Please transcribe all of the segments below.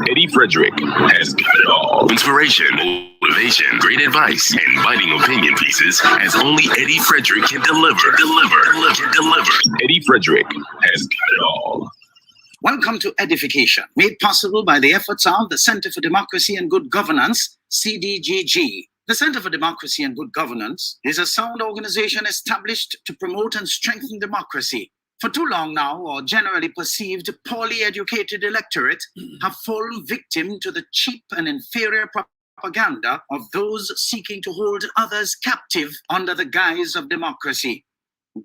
Eddie Frederick has got it all. Inspiration, motivation, great advice, and biting opinion pieces as only Eddie Frederick can deliver. Eddie Frederick has got it all. Welcome to EDDIE-FICATION, made possible by the efforts of the Center for Democracy and Good Governance, CDGG. The Center for Democracy and Good Governance is a sound organization established to promote and strengthen democracy. For too long now, our generally perceived poorly educated electorate have fallen victim to the cheap and inferior propaganda of those seeking to hold others captive under the guise of democracy.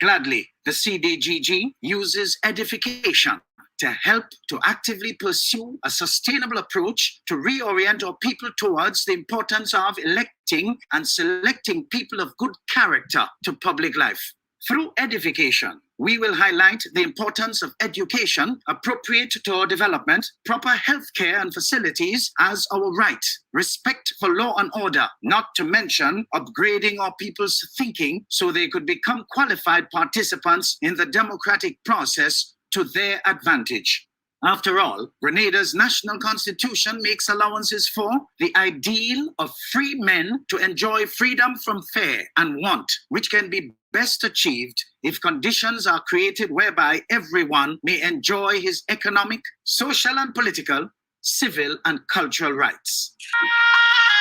Gladly, the CDGG uses EDDIE-FICATION to help to actively pursue a sustainable approach to reorient our people towards the importance of electing and selecting people of good character to public life. Through EDDIE-FICATION, we will highlight the importance of education appropriate to our development, proper healthcare and facilities as our right, respect for law and order, not to mention upgrading our people's thinking so they could become qualified participants in the democratic process to their advantage. After all, Grenada's national constitution makes allowances for the ideal of free men to enjoy freedom from fear and want, which can be best achieved if conditions are created whereby everyone may enjoy his economic, social and political, civil and cultural rights.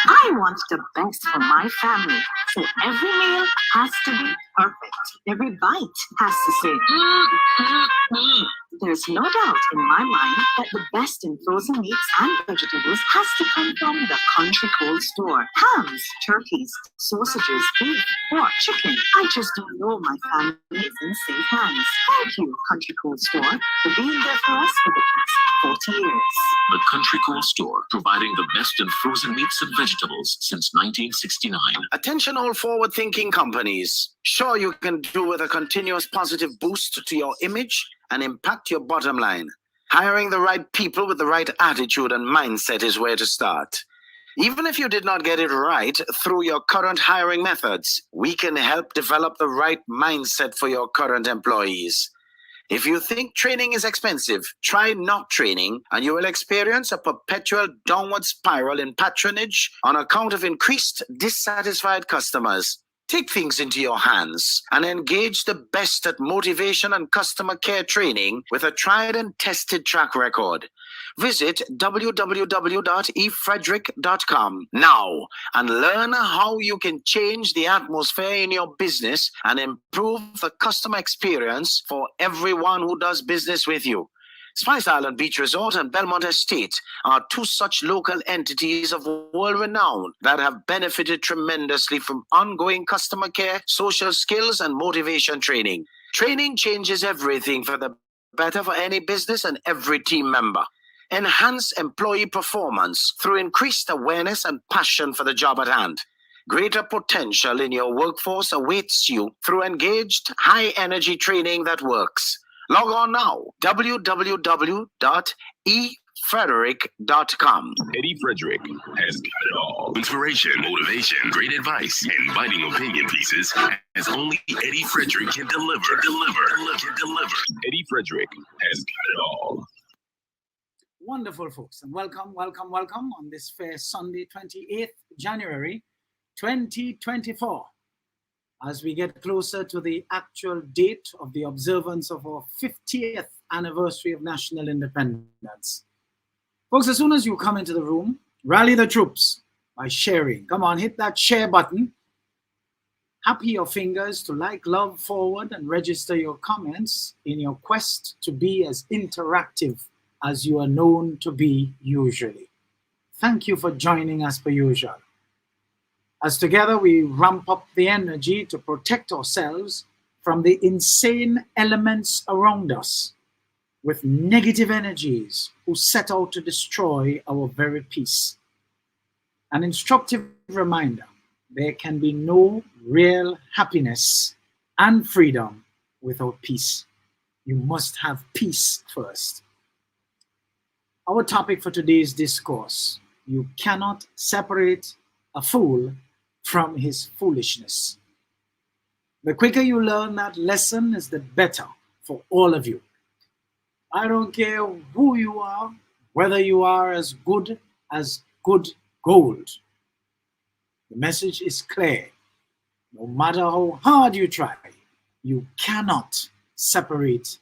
I want the best for my family, so every meal has to be perfect. Every bite has to say, There's no doubt in my mind that the best in frozen meats and vegetables has to come from the Country Cold Store. Hams, turkeys, sausages, beef, pork, chicken. I just don't know my family is in safe hands. Thank you, Country Cold Store, for being there for us for the past 40 years. The Country Cold Store, providing the best in frozen meats and vegetables since 1969. Attention all forward-thinking companies. Sure, you can do with a continuous positive boost to your image and impact your bottom line. Hiring the right people with the right attitude and mindset is where to start. Even if you did not get it right through your current hiring methods, we can help develop the right mindset for your current employees. If you think training is expensive, try not training and you will experience a perpetual downward spiral in patronage on account of increased dissatisfied customers. Take things into your hands and engage the best at motivation and customer care training with a tried and tested track record. Visit www.efrederick.com now and learn how you can change the atmosphere in your business and improve the customer experience for everyone who does business with you. Spice Island Beach Resort and Belmont Estate are two such local entities of world renown that have benefited tremendously from ongoing customer care, social skills, and motivation training. Training changes everything for the better for any business and every team member. Enhance employee performance through increased awareness and passion for the job at hand. Greater potential in your workforce awaits you through engaged, high-energy training that works. Log on now, www.efrederick.com. Eddie Frederick has got it all. Inspiration, motivation, great advice, and biting opinion pieces as only Eddie Frederick can deliver. Eddie Frederick has got it all. Wonderful, folks, and welcome on this fair Sunday, 28th January 2024. As we get closer to the actual date of the observance of our 50th anniversary of national independence. Folks, as soon as you come into the room, rally the troops by sharing. Come on, hit that share button. Happy your fingers to like, love, forward, and register your comments in your quest to be as interactive as you are known to be usually. Thank you for joining us per usual. As together we ramp up the energy to protect ourselves from the insane elements around us with negative energies who set out to destroy our very peace. An instructive reminder, there can be no real happiness and freedom without peace. You must have peace first. Our topic for today's discourse, you cannot separate a fool from his foolishness. The quicker you learn that lesson is the better for all of you. I don't care who you are, whether you are as good gold. The message is clear. No matter how hard you try, you cannot separate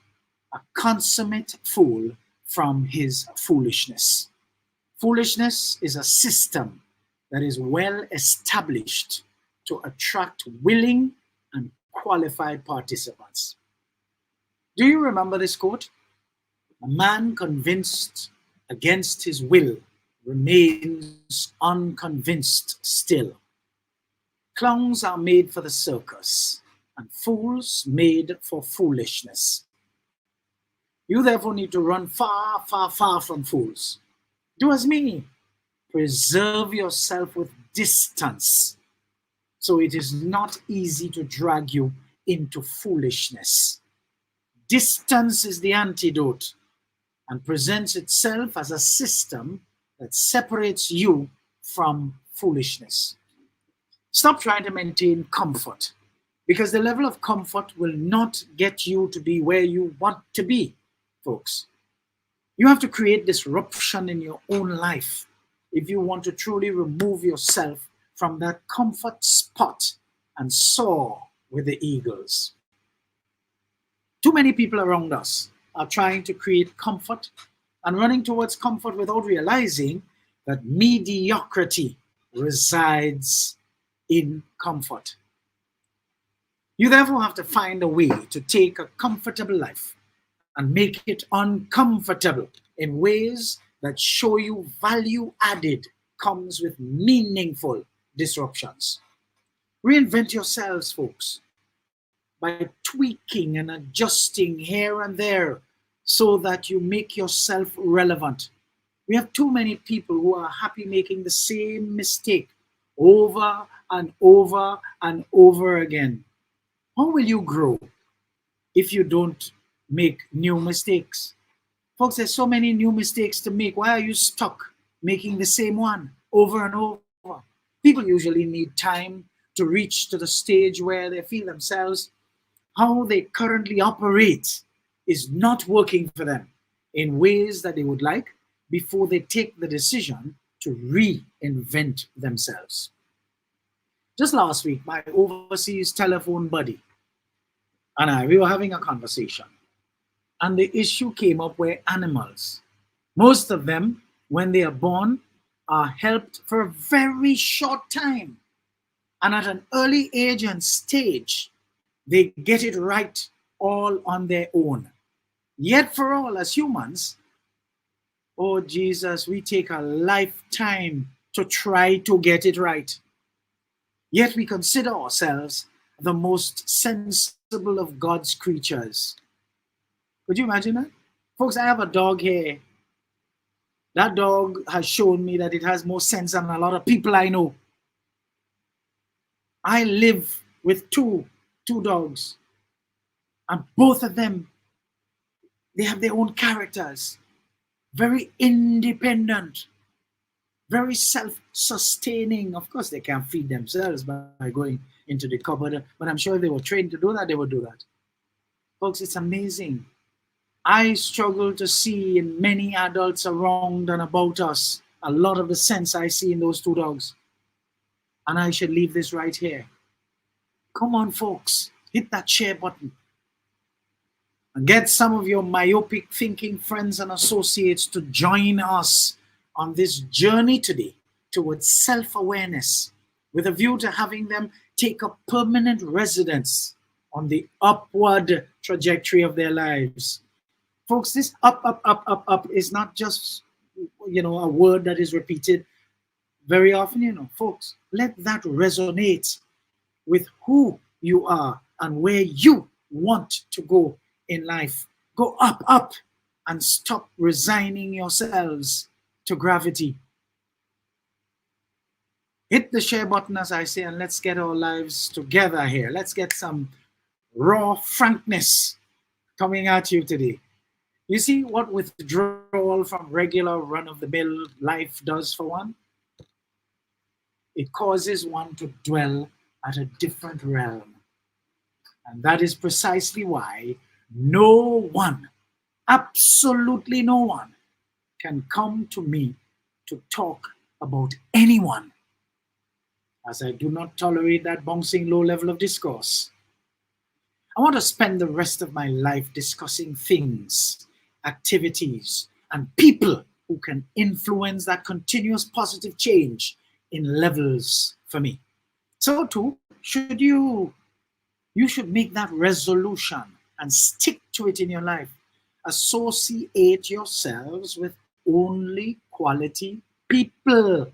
a consummate fool from his foolishness. Foolishness is a system that is well established to attract willing and qualified participants. Do you remember this quote? A man convinced against his will remains unconvinced still. Clowns are made for the circus, and fools made for foolishness. You therefore need to run far, far, far from fools. Do as me. Preserve yourself with distance, so it is not easy to drag you into foolishness. Distance is the antidote and presents itself as a system that separates you from foolishness. Stop trying to maintain comfort, because the level of comfort will not get you to be where you want to be, folks. You have to create disruption in your own life if you want to truly remove yourself from that comfort spot and soar with the eagles. Too many people around us are trying to create comfort and running towards comfort without realizing that mediocrity resides in comfort. You therefore have to find a way to take a comfortable life and make it uncomfortable in ways that show you value added comes with meaningful disruptions. Reinvent yourselves, folks, by tweaking and adjusting here and there so that you make yourself relevant. We have too many people who are happy making the same mistake over and over and over again. How will you grow if you don't make new mistakes? Folks, there's so many new mistakes to make. Why are you stuck making the same one over and over? People usually need time to reach to the stage where they feel themselves how they currently operate is not working for them in ways that they would like before they take the decision to reinvent themselves. Just last week, my overseas telephone buddy and we were having a conversation, and the issue came up where animals, most of them, when they are born, are helped for a very short time, and at an early age and stage, they get it right all on their own. Yet for all, as humans, oh Jesus, we take a lifetime to try to get it right. Yet we consider ourselves the most sensible of God's creatures. Could you imagine that? Folks, I have a dog here. That dog has shown me that it has more sense than a lot of people I know. I live with two dogs, and both of them, they have their own characters, very independent, very self-sustaining. Of course, they can't feed themselves by going into the cupboard, but I'm sure if they were trained to do that, they would do that. Folks, it's amazing. I struggle to see in many adults around and about us a lot of the sense I see in those two dogs. And I should leave this right here. Come on, folks, hit that share button. And get some of your myopic thinking friends and associates to join us on this journey today towards self-awareness, with a view to having them take up permanent residence on the upward trajectory of their lives. Folks, this up is not just, a word that is repeated very often, folks. Let that resonate with who you are and where you want to go in life. Go up, and stop resigning yourselves to gravity. Hit the share button, as I say, and let's get our lives together here. Let's get some raw frankness coming at you today. You see what withdrawal from regular run-of-the-mill life does for one? It causes one to dwell at a different realm. And that is precisely why no one, absolutely no one, can come to me to talk about anyone, as I do not tolerate that bouncing low level of discourse. I want to spend the rest of my life discussing things, activities, and people who can influence that continuous positive change in levels for me. So too, you should make that resolution and stick to it in your life. Associate yourselves with only quality people.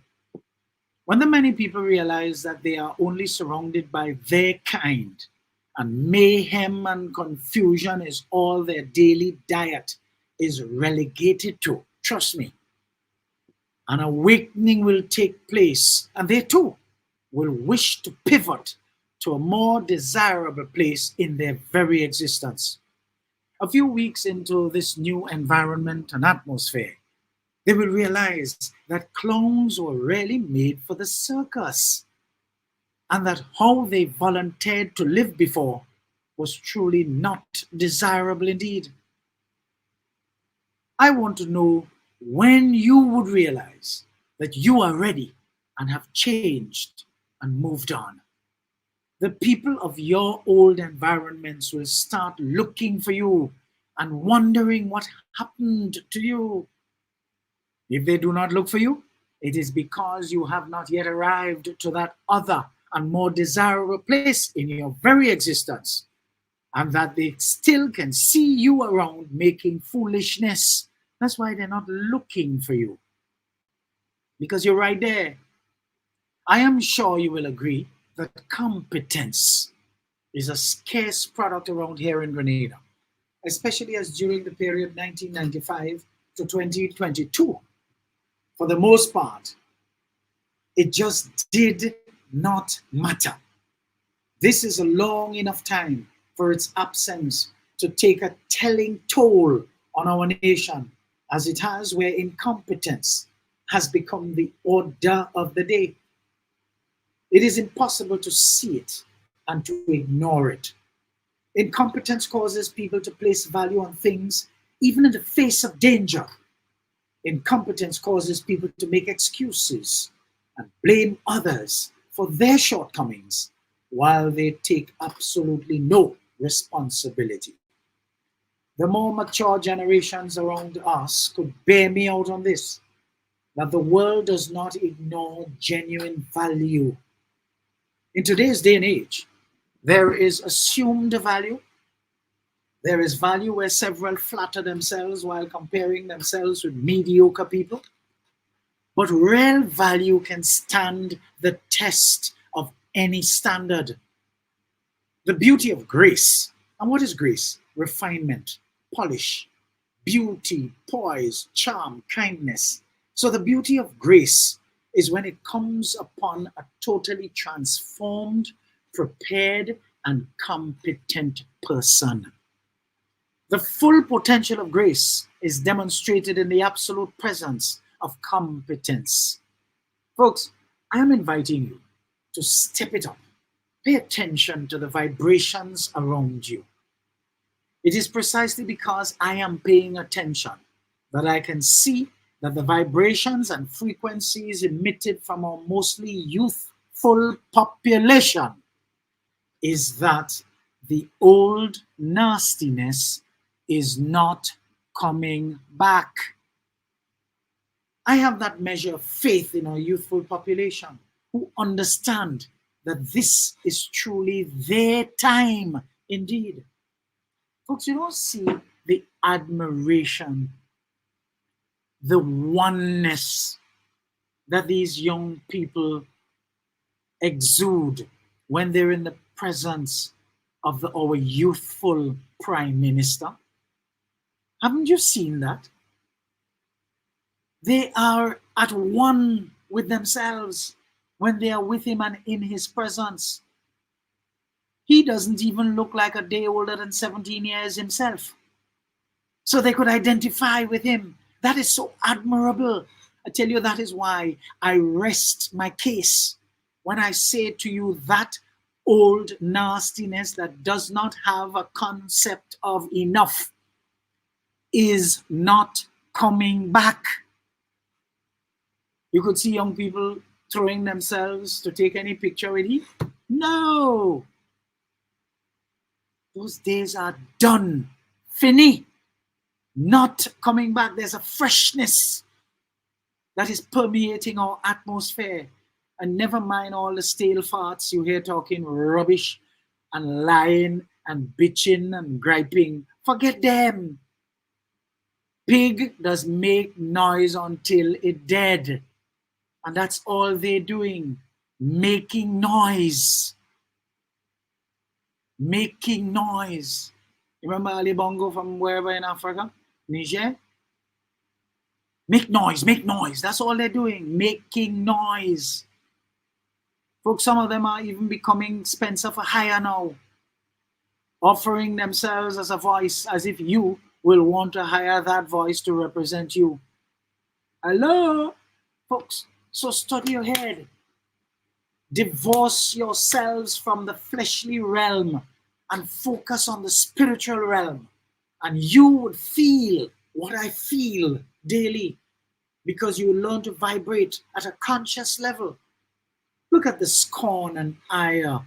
When the many people realize that they are only surrounded by their kind, and mayhem and confusion is all their daily diet is relegated to, trust me, an awakening will take place, and they too will wish to pivot to a more desirable place in their very existence. A few weeks into this new environment and atmosphere, they will realize that clowns were really made for the circus, and that how they volunteered to live before was truly not desirable indeed. I want to know when you would realize that you are ready and have changed and moved on. The people of your old environments will start looking for you and wondering what happened to you. If they do not look for you, it is because you have not yet arrived to that other and more desirable place in your very existence, and that they still can see you around making foolishness. That's why they're not looking for you, because you're right there. I am sure you will agree that competence is a scarce product around here in Grenada, especially as during the period 1995 to 2022. For the most part, it just did not matter. This is a long enough time for its absence to take a telling toll on our nation, as it has, where incompetence has become the order of the day. It is impossible to see it and to ignore it. Incompetence causes people to place value on things even in the face of danger. Incompetence causes people to make excuses and blame others for their shortcomings while they take absolutely no responsibility. The more mature generations around us could bear me out on this, that the world does not ignore genuine value. In today's day and age, there is assumed value. There is value where several flatter themselves while comparing themselves with mediocre people. But real value can stand the test of any standard. The beauty of grace. And what is grace? Refinement, polish, beauty, poise, charm, kindness. So the beauty of grace is when it comes upon a totally transformed, prepared, and competent person. The full potential of grace is demonstrated in the absolute presence of competence. Folks, I am inviting you to step it up. Pay attention to the vibrations around you. It is precisely because I am paying attention that I can see that the vibrations and frequencies emitted from our mostly youthful population is that the old nastiness is not coming back. I have that measure of faith in our youthful population who understand that this is truly their time indeed. Folks, you don't see the admiration, the oneness that these young people exude when they're in the presence of our youthful Prime Minister. Haven't you seen that? They are at one with themselves when they are with him and in his presence. He doesn't even look like a day older than 17 years himself. So they could identify with him. That is so admirable. I tell you, that is why I rest my case when I say to you that old nastiness that does not have a concept of enough is not coming back. You could see young people throwing themselves to take any picture with him. No. Those days are done. Fini. Not coming back. There's a freshness that is permeating our atmosphere. And never mind all the stale farts you hear talking rubbish and lying and bitching and griping. Forget them. Pig does make noise until it dead. And that's all they're doing. Making noise. Making noise. You remember Ali Bongo from wherever in Africa? Niger? Make noise, make noise. That's all they're doing. Making noise. Folks, some of them are even becoming Spencer for hire now. Offering themselves as a voice, as if you will want to hire that voice to represent you. Hello? Folks, so study your head. Divorce yourselves from the fleshly realm and focus on the spiritual realm. And you would feel what I feel daily because you learn to vibrate at a conscious level. Look at the scorn and ire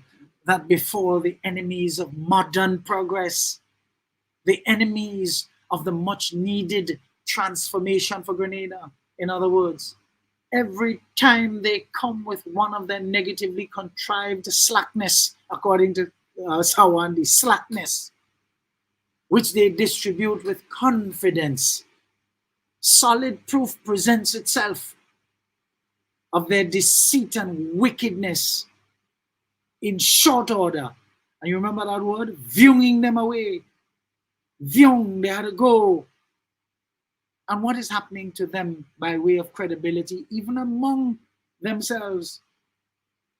that befall the enemies of modern progress, the enemies of the much needed transformation for Grenada. In other words, every time they come with one of their negatively contrived slackness, according to Sawandi, slackness, which they distribute with confidence, solid proof presents itself of their deceit and wickedness in short order. And you remember that word? Viewing them away. Viewing, they had to go. And what is happening to them by way of credibility, even among themselves?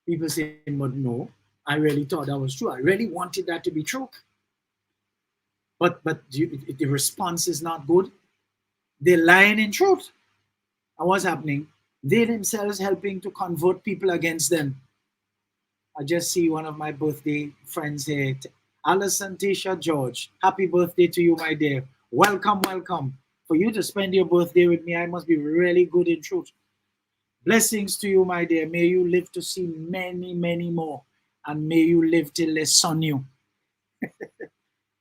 People say, but no, I really thought that was true. I really wanted that to be true. But the response is not good. They're lying in truth. And what's happening? They themselves helping to convert people against them. I just see one of my birthday friends here, Alison Tisha George. Happy birthday to you, my dear. Welcome, welcome. For you to spend your birthday with me, I must be really good in truth. Blessings to you, my dear. May you live to see many, many more. And may you live till they son you.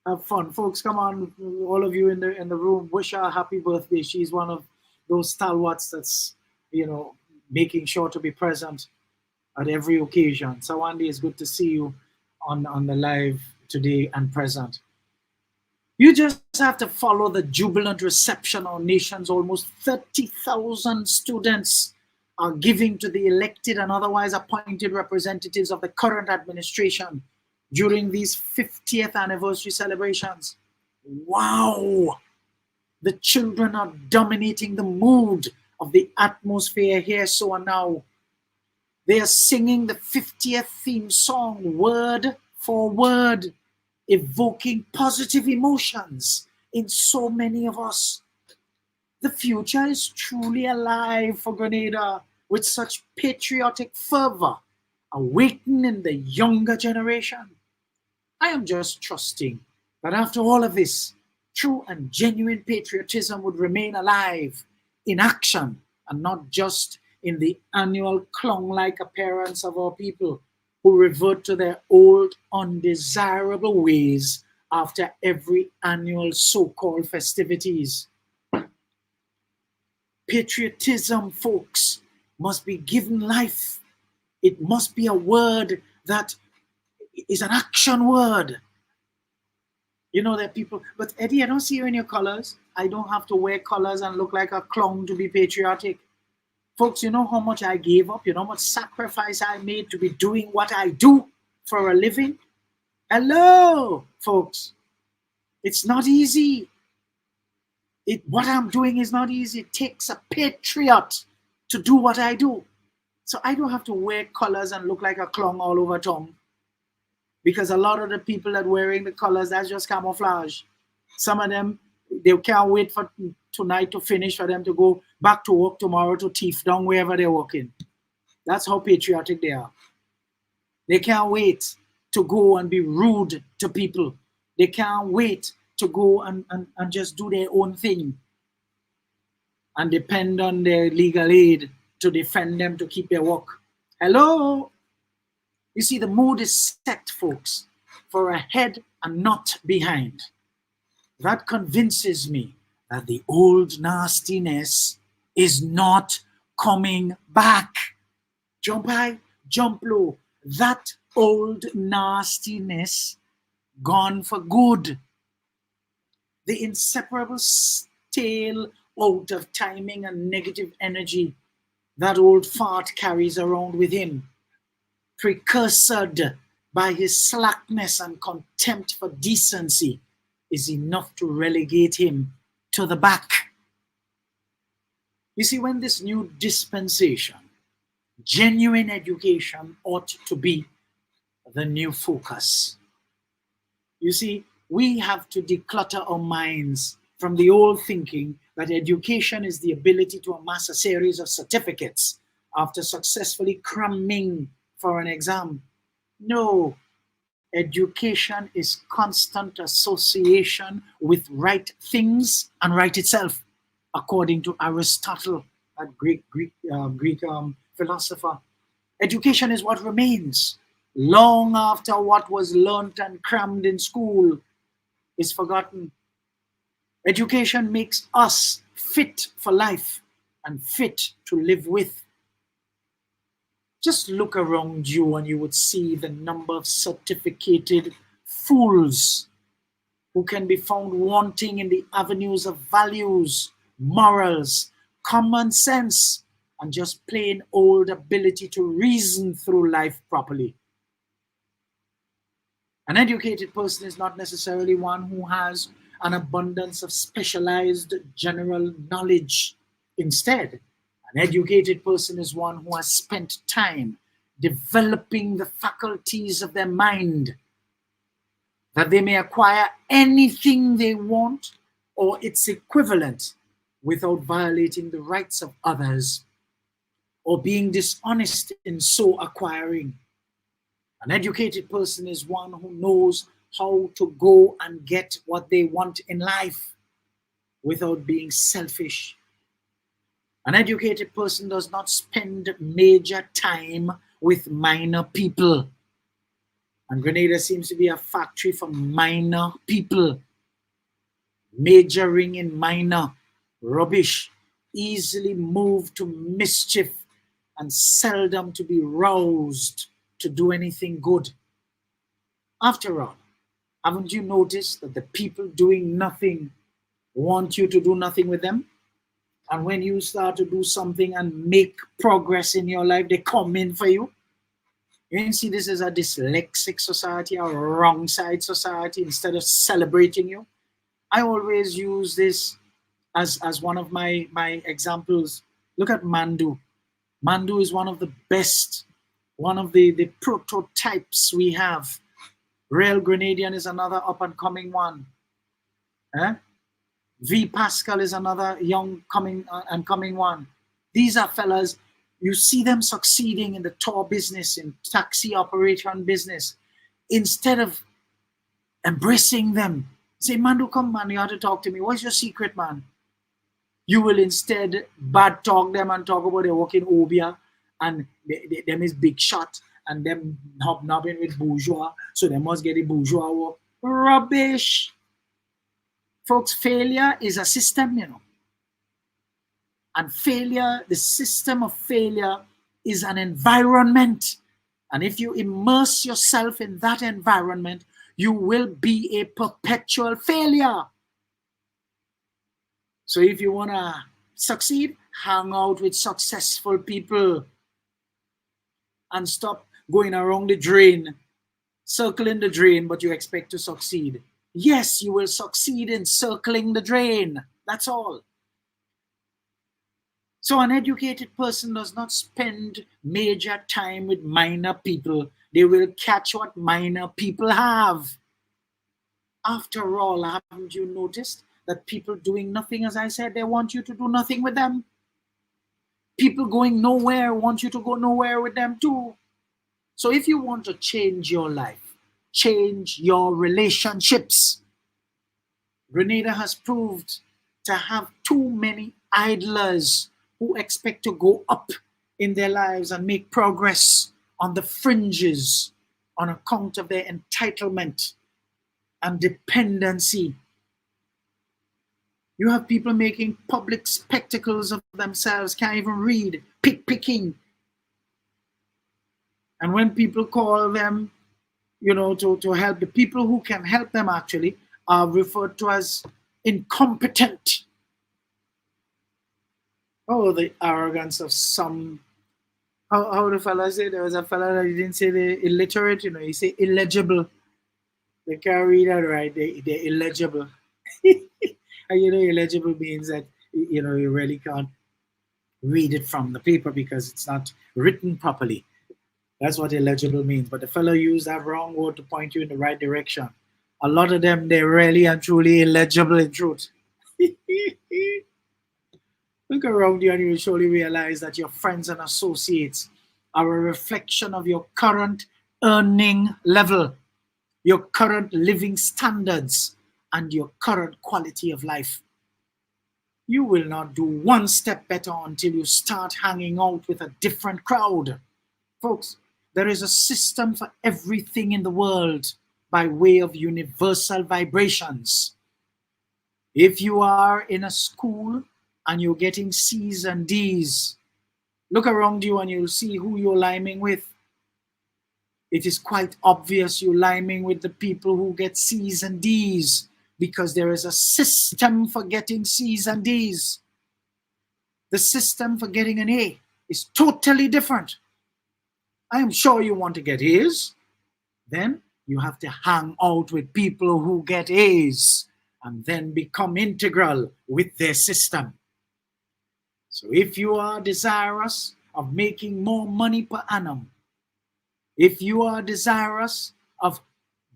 Have fun. Folks, come on. All of you in the room, wish her a happy birthday. She's one of those stalwarts that's, making sure to be present at every occasion. Sawandi, it's good to see you on the live today and present. You just have to follow the jubilant reception our nation's almost 30,000 students are giving to the elected and otherwise appointed representatives of the current administration during these 50th anniversary celebrations. Wow! The children are dominating the mood of the atmosphere here, so and now. They are singing the 50th theme song word for word, evoking positive emotions in so many of us. The future is truly alive for Grenada with such patriotic fervor, awakening in the younger generation. I am just trusting that after all of this, true and genuine patriotism would remain alive in action and not just in the annual clown-like appearance of our people who revert to their old undesirable ways after every annual so-called festivities. Patriotism, folks, must be given life. It must be a word that is an action word. You know that people, but Eddie, I don't see you in your colors. I don't have to wear colors and look like a clown to be patriotic. Folks, you know how much I gave up? You know how much sacrifice I made to be doing what I do for a living? Hello, folks. It's not easy. What I'm doing is not easy. It takes a patriot to do what I do. So I don't have to wear colors and look like a clown all over town. Because a lot of the people that wearing the colors, that's just camouflage. Some of them, they can't wait for tonight to finish for them to go back to work tomorrow to thief down wherever they're working. That's how patriotic they are. They can't wait to go and be rude to people. They can't wait to go and just do their own thing. and depend on their legal aid to defend them to keep their work. Hello? You see, the mood is set, folks, for ahead and not behind. That convinces me that the old nastiness is not coming back. Jump high, jump low. That old nastiness gone for good. The inseparable stale out of timing and negative energy that old fart carries around with him, precursored by his slackness and contempt for decency, is enough to relegate him to the back. You see, when this new dispensation, genuine education ought to be the new focus. You see, we have to declutter our minds from the old thinking that education is the ability to amass a series of certificates after successfully cramming for an exam. No, education is constant association with right things and right itself, according to Aristotle, a Greek philosopher. Education is what remains long after what was learnt and crammed in school is forgotten. Education makes us fit for life and fit to live with. Just look around you and you would see the number of certificated fools who can be found wanting in the avenues of values, morals, common sense, and just plain old ability to reason through life properly. An educated person is not necessarily one who has an abundance of specialized general knowledge. Instead, an educated person is one who has spent time developing the faculties of their mind, that they may acquire anything they want or its equivalent without violating the rights of others or being dishonest in so acquiring. An educated person is one who knows how to go and get what they want in life without being selfish. An educated person does not spend major time with minor people. And Grenada seems to be a factory for minor people, majoring in minor rubbish, easily moved to mischief and seldom to be roused to do anything good. After all, haven't you noticed that the people doing nothing want you to do nothing with them? And when you start to do something and make progress in your life, they come in for you. You didn't see this as a dyslexic society, a wrong side society, instead of celebrating you. I always use this as one of my examples. Look at Mandu. Mandu is one of the best, one of the prototypes we have. Real Grenadian is another up-and-coming one. V. Pascal is another young coming one. These are fellas, you see them succeeding in the tour business, in taxi operation business. Instead of embracing them, say, Mandu, come man, you have to talk to me. What's your secret, man? You will instead bad talk them and talk about their work in Obia and them is big shot and them hobnobbing with bourgeois, so they must get a bourgeois work. Rubbish. Folks, failure is a system, you know. And failure, the system of failure is an environment. And if you immerse yourself in that environment, you will be a perpetual failure. So if you want to succeed, hang out with successful people and stop going around the drain, circling the drain, but you expect to succeed. Yes, you will succeed in circling the drain. That's all. So an educated person does not spend major time with minor people. They will catch what minor people have. After all, haven't you noticed that people doing nothing, as I said, they want you to do nothing with them? People going nowhere want you to go nowhere with them too. So if you want to change your life, change your relationships. Grenada has proved to have too many idlers who expect to go up in their lives and make progress on the fringes on account of their entitlement and dependency. You have people making public spectacles of themselves, can't even read, picking. And when people call them, to help, the people who can help them actually are referred to as incompetent. Oh, the arrogance of some. How the fella say? There was a fella that didn't say the illiterate, he say illegible. They can't read that right, they're illegible. And illegible means that you really can't read it from the paper because it's not written properly. That's what illegible means. But the fellow used that wrong word to point you in the right direction. A lot of them, they're really and truly illegible in truth. Look around you and you will surely realize that your friends and associates are a reflection of your current earning level, your current living standards, and your current quality of life. You will not do one step better until you start hanging out with a different crowd. Folks, there is a system for everything in the world by way of universal vibrations. If you are in a school and you're getting C's and D's, look around you and you'll see who you're liming with. It is quite obvious you're liming with the people who get C's and D's because there is a system for getting C's and D's. The system for getting an A is totally different. I am sure you want to get A's. Then you have to hang out with people who get A's and then become integral with their system. So if you are desirous of making more money per annum, if you are desirous of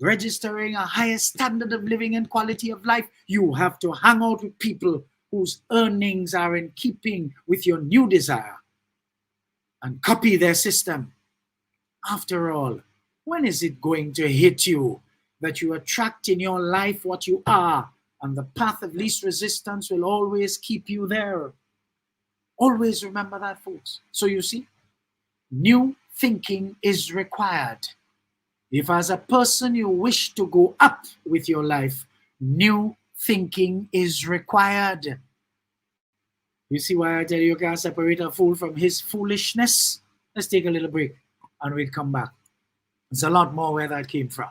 registering a higher standard of living and quality of life, you have to hang out with people whose earnings are in keeping with your new desire and copy their system. After all, when is it going to hit you that you attract in your life what you are, and the path of least resistance will always keep you there? Always remember that, folks. So you see, new thinking is required. If as a person you wish to go up with your life, new thinking is required. You see why I tell you can't separate a fool from his foolishness? Let's take a little break and we'll come back. There's a lot more where that came from.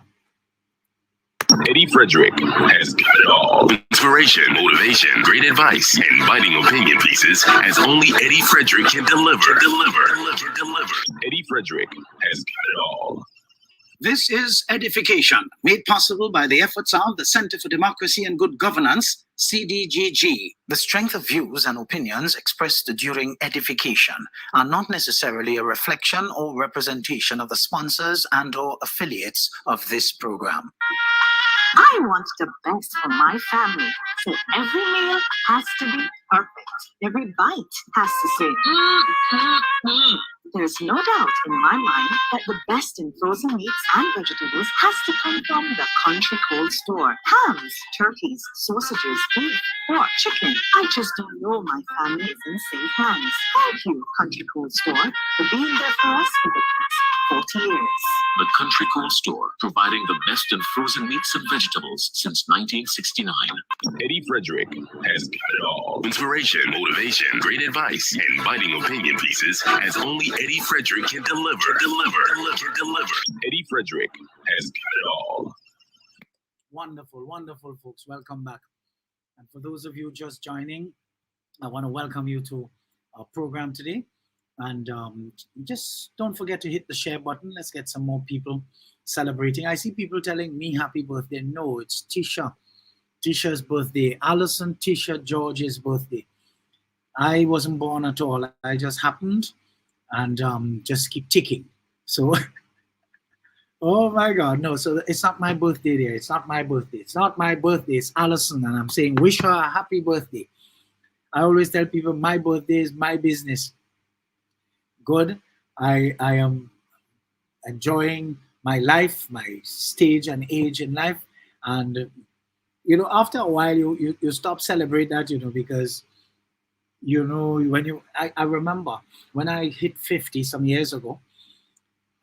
Eddie Frederick has got it all. Inspiration, motivation, great advice, and biting opinion pieces as only Eddie Frederick can deliver. Eddie Frederick has got it all. This is Edification, made possible by the efforts of the Center for Democracy and Good Governance, CDGG. The strength of views and opinions expressed during edification are not necessarily a reflection or representation of the sponsors and/or affiliates of this program. I want the best for my family, so every meal has to be perfect. Every bite has to say, There's no doubt in my mind that the best in frozen meats and vegetables has to come from the Country Cold Store. Hams, turkeys, sausages, beef, pork, chicken. I just don't know my family is in safe hands. Thank you, Country Cold Store, for being there for us for the past 40 years. The Country Cold Store, providing the best in frozen meats and vegetables since 1969. Eddie Frederick has got it all. Inspiration, motivation, great advice, and biting opinion pieces as only Eddie Frederick can deliver. Eddie Frederick has got it all. Wonderful, wonderful, folks. Welcome back. And for those of you just joining, I want to welcome you to our program today. And just don't forget to hit the share button. Let's get some more people celebrating. I see people telling me happy birthday. No, it's Tisha. Tisha's birthday. Allison, Tisha, George's birthday. I wasn't born at all. I just happened and just keep ticking. So, oh my God, no. So it's not my birthday there. It's not my birthday. It's not my birthday. It's Allison. And I'm saying, wish her a happy birthday. I always tell people my birthday is my business. Good. I am enjoying my life, my stage and age in life. And, you know, after a while, you stop celebrate that, you know, because You know, I remember when I hit 50 some years ago,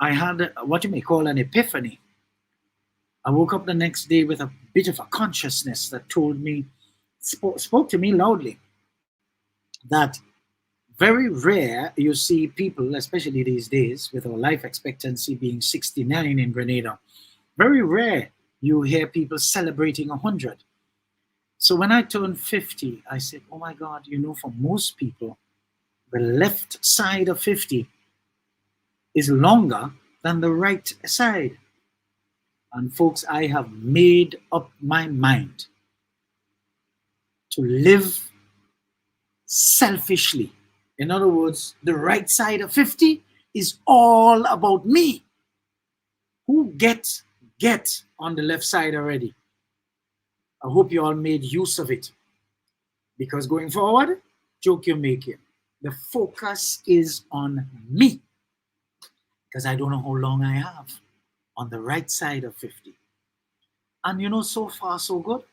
I had what you may call an epiphany. I woke up the next day with a bit of a consciousness that told me, spoke to me loudly, that very rare you see people, especially these days, with our life expectancy being 69 in Grenada, very rare you hear people celebrating 100. So when I turned 50, I said, oh my God, you know, for most people, the left side of 50 is longer than the right side. And folks, I have made up my mind to live selfishly. In other words, the right side of 50 is all about me. Who get on the left side already? I hope you all made use of it. Because going forward, joke you're making. The focus is on me. Because I don't know how long I have on the right side of 50. And you know, so far so good.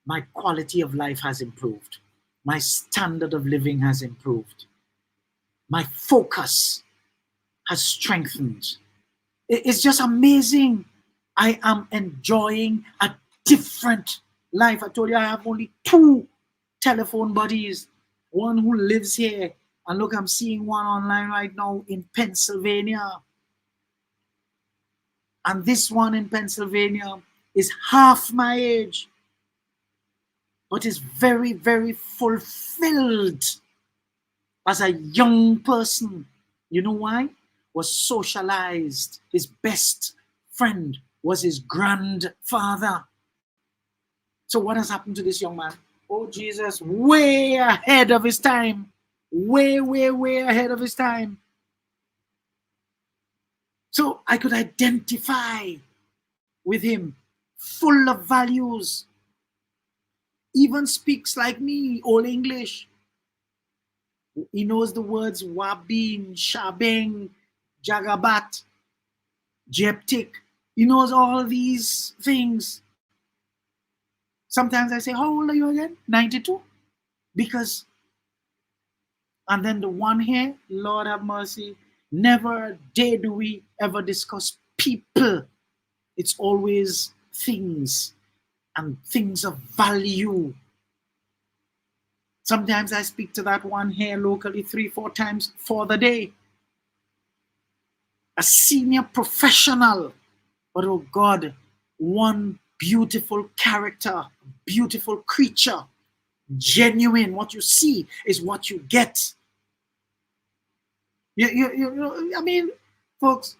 My quality of life has improved. My standard of living has improved. My focus has strengthened. It's just amazing. I am enjoying a different life. I told you I have only 2 telephone buddies. One who lives here. And look, I'm seeing one online right now in Pennsylvania. And this one in Pennsylvania is half my age, but is very, very fulfilled as a young person. You know why? Was socialized. His best friend was his grandfather. So what has happened to this young man? Oh, Jesus, way ahead of his time. Way, way, way ahead of his time. So I could identify with him, full of values. Even speaks like me, Old English. He knows the words wabin, shabeng, jagabat, jeptik. He knows all these things. Sometimes I say, how old are you again? 92? Because, and then the one here, Lord have mercy, never a day do we ever discuss people. It's always things and things of value. Sometimes I speak to that one here locally 3-4 times for the day. A senior professional, but oh God, one beautiful character, beautiful creature, genuine. What you see is what you get. I mean, folks,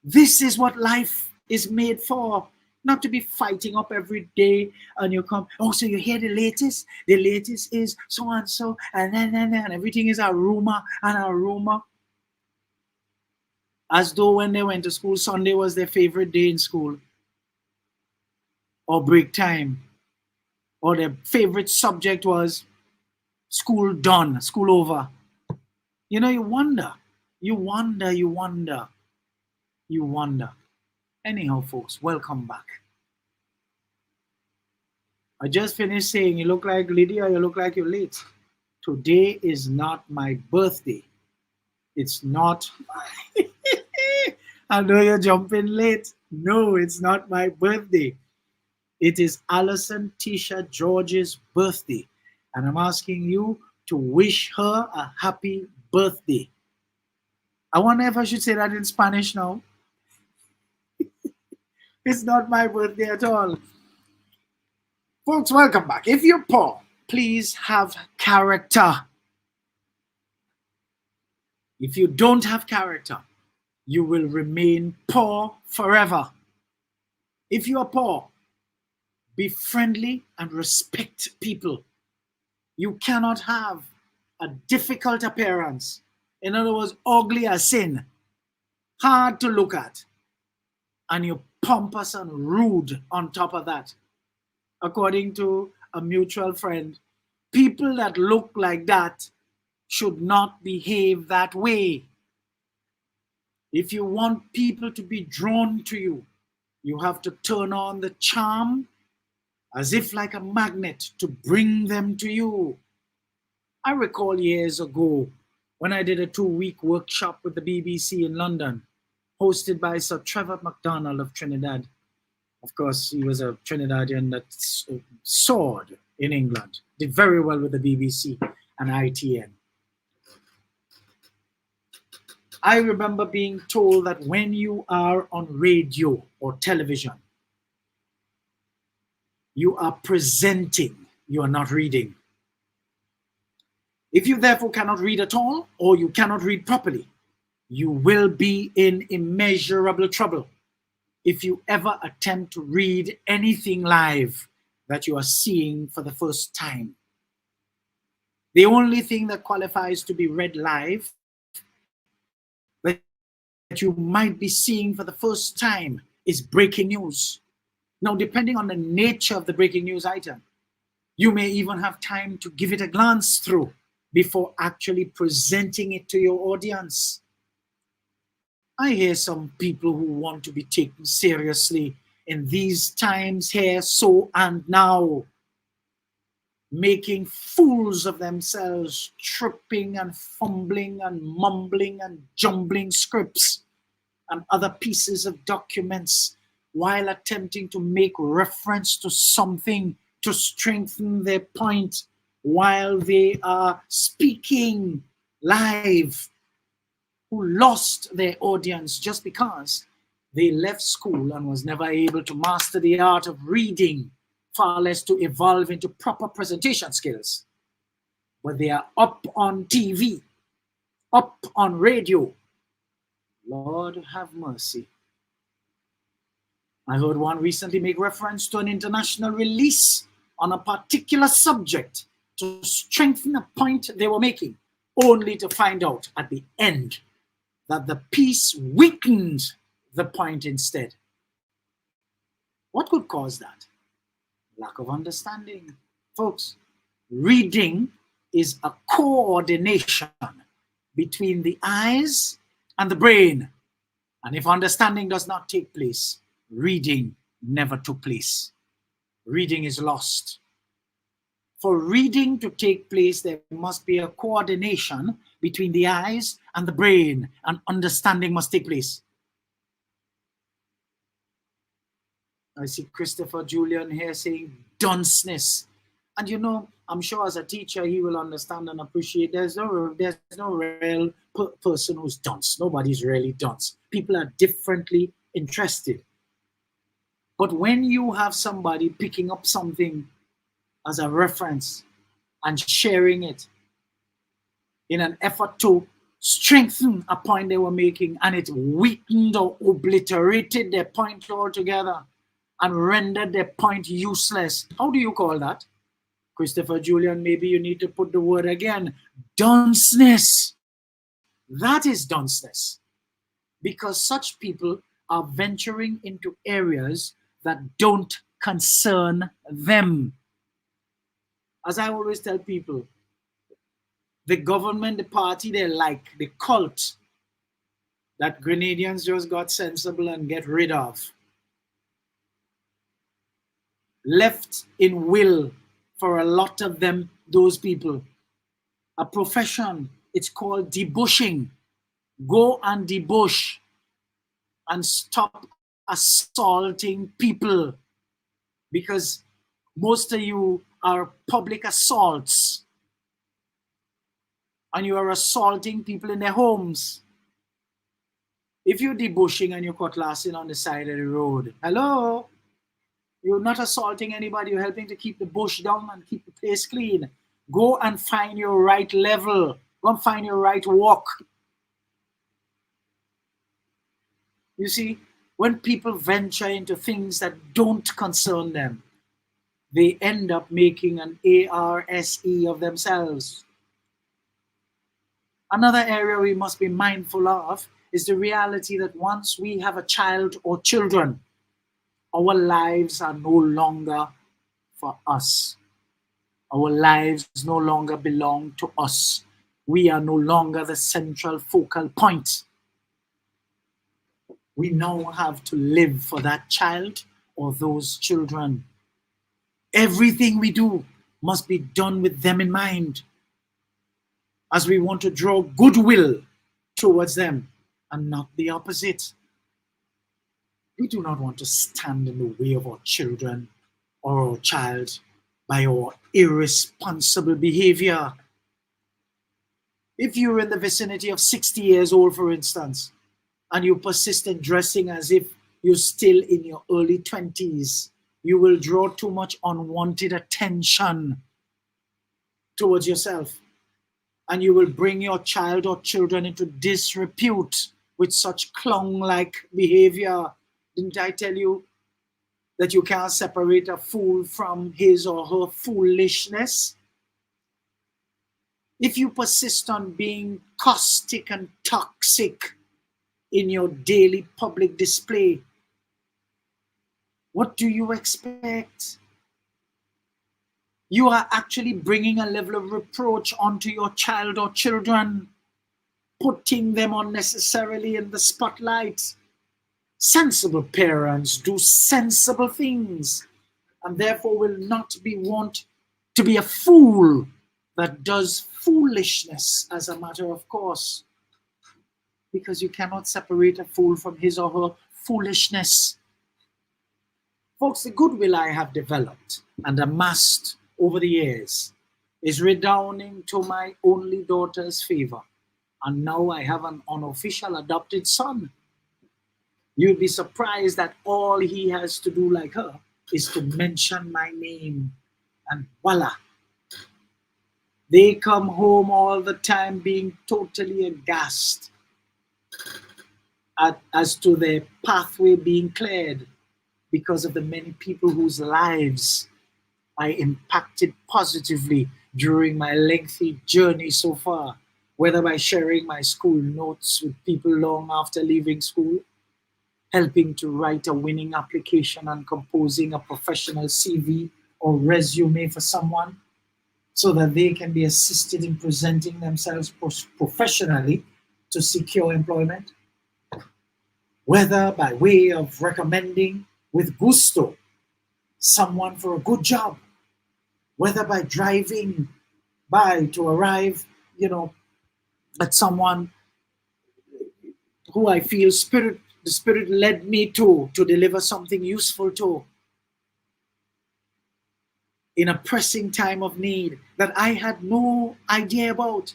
this is what life is made for. Not to be fighting up every day and you come, oh, so you hear the latest? The latest is so and so, and then everything is a rumor and a rumor. As though when they went to school, Sunday was their favorite day in school. Or break time. Or their favorite subject was school done, school over. You know, you wonder. Anyhow, folks, welcome back. I just finished saying, you look like Lydia, you look like you're late. Today is not my birthday. It's not. I know you're jumping late. No, it's not my birthday. It is Alison Tisha George's birthday. And I'm asking you to wish her a happy birthday. I wonder if I should say that in Spanish now. It's not my birthday at all. Folks, welcome back. If you're poor, please have character. If you don't have character, you will remain poor forever. If you are poor, be friendly and respect people. You cannot have a difficult appearance. In other words, ugly as sin, hard to look at, and you're pompous and rude on top of that. According to a mutual friend, people that look like that should not behave that way. If you want people to be drawn to you, you have to turn on the charm as if like a magnet to bring them to you. I recall years ago when I did a 2-week workshop with the BBC in London, hosted by Sir Trevor MacDonald of Trinidad. Of course, he was a Trinidadian that soared in England, did very well with the BBC and ITN. I remember being told that when you are on radio or television, you are presenting, you are not reading. If you therefore cannot read at all, or you cannot read properly, you will be in immeasurable trouble if you ever attempt to read anything live that you are seeing for the first time. The only thing that qualifies to be read live that you might be seeing for the first time is breaking news. Now, depending on the nature of the breaking news item, you may even have time to give it a glance through before actually presenting it to your audience. I hear some people who want to be taken seriously in these times here, so and now, making fools of themselves, tripping and fumbling and mumbling and jumbling scripts and other pieces of documents while attempting to make reference to something to strengthen their point while they are speaking live, who lost their audience just because they left school and was never able to master the art of reading, far less to evolve into proper presentation skills. But they are up on TV, up on radio. Lord have mercy. I heard one recently make reference to an international release on a particular subject to strengthen a point they were making, only to find out at the end that the piece weakened the point instead. What could cause that? Lack of understanding. Folks, reading is a coordination between the eyes and the brain. And if understanding does not take place, reading never took place. Reading is lost. For reading to take place, there must be a coordination between the eyes and the brain, and understanding must take place. I see Christopher Julian here saying dunceness. And you know, I'm sure as a teacher, he will understand and appreciate there's no real person who's dunce. Nobody's really dunce. People are differently interested. But when you have somebody picking up something as a reference and sharing it in an effort to strengthen a point they were making, and it weakened or obliterated their point altogether and rendered their point useless, how do you call that? Christopher Julian, maybe you need to put the word again. Dunceness. That is dunceness. Because such people are venturing into areas that don't concern them. As I always tell people, the government, the party they like, the cult that Grenadians just got sensible and get rid of, left in will for a lot of them, those people, a profession. It's called debushing. Go and debush and stop assaulting people, because most of you are public assaults and you are assaulting people in their homes. If you're debushing and you're cutlassing on the side of the road, hello, you're not assaulting anybody, you're helping to keep the bush down and keep the place clean. Go and find your right level. Go and find your right walk. You see, when people venture into things that don't concern them, they end up making an ARSE of themselves. Another area we must be mindful of is the reality that once we have a child or children, our lives are no longer for us. Our lives no longer belong to us. We are no longer the central focal point. We now have to live for that child or those children. Everything we do must be done with them in mind. as we want to draw goodwill towards them and not the opposite. We do not want to stand in the way of our children or our child by our irresponsible behavior. If you're in the vicinity of 60 years old, for instance, and you persist in dressing as if you're still in your early 20s, you will draw too much unwanted attention towards yourself. And you will bring your child or children into disrepute with such clown-like behavior. Didn't I tell you that you can't separate a fool from his or her foolishness? If you persist on being caustic and toxic in your daily public display, what do you expect? You are actually bringing a level of reproach onto your child or children, putting them unnecessarily in the spotlight. Sensible parents do sensible things and therefore will not want to be a fool that does foolishness as a matter of course, because you cannot separate a fool from his or her foolishness. Folks, the goodwill I have developed and amassed over the years is redounding to my only daughter's favor. And now I have an unofficial adopted son. You'd be surprised that all he has to do like her is to mention my name, and voila. They come home all the time being totally aghast as to their pathway being cleared because of the many people whose lives I impacted positively during my lengthy journey so far, whether by sharing my school notes with people long after leaving school, helping to write a winning application and composing a professional CV or resume for someone so that they can be assisted in presenting themselves professionally to secure employment, whether by way of recommending with gusto someone for a good job, whether by driving by to arrive, at someone who I feel the Spirit led me to deliver something useful to in a pressing time of need that I had no idea about,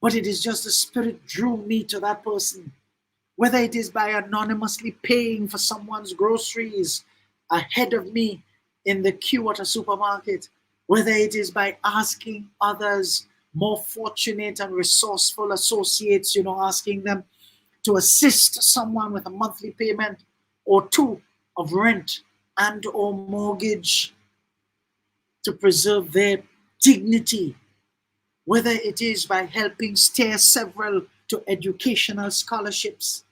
but it is just the Spirit drew me to that person, whether it is by anonymously paying for someone's groceries ahead of me in the queue at a supermarket, whether it is by asking others, more fortunate and resourceful associates, asking them to assist someone with a monthly payment or two of rent and or mortgage to preserve their dignity, whether it is by helping steer several to educational scholarships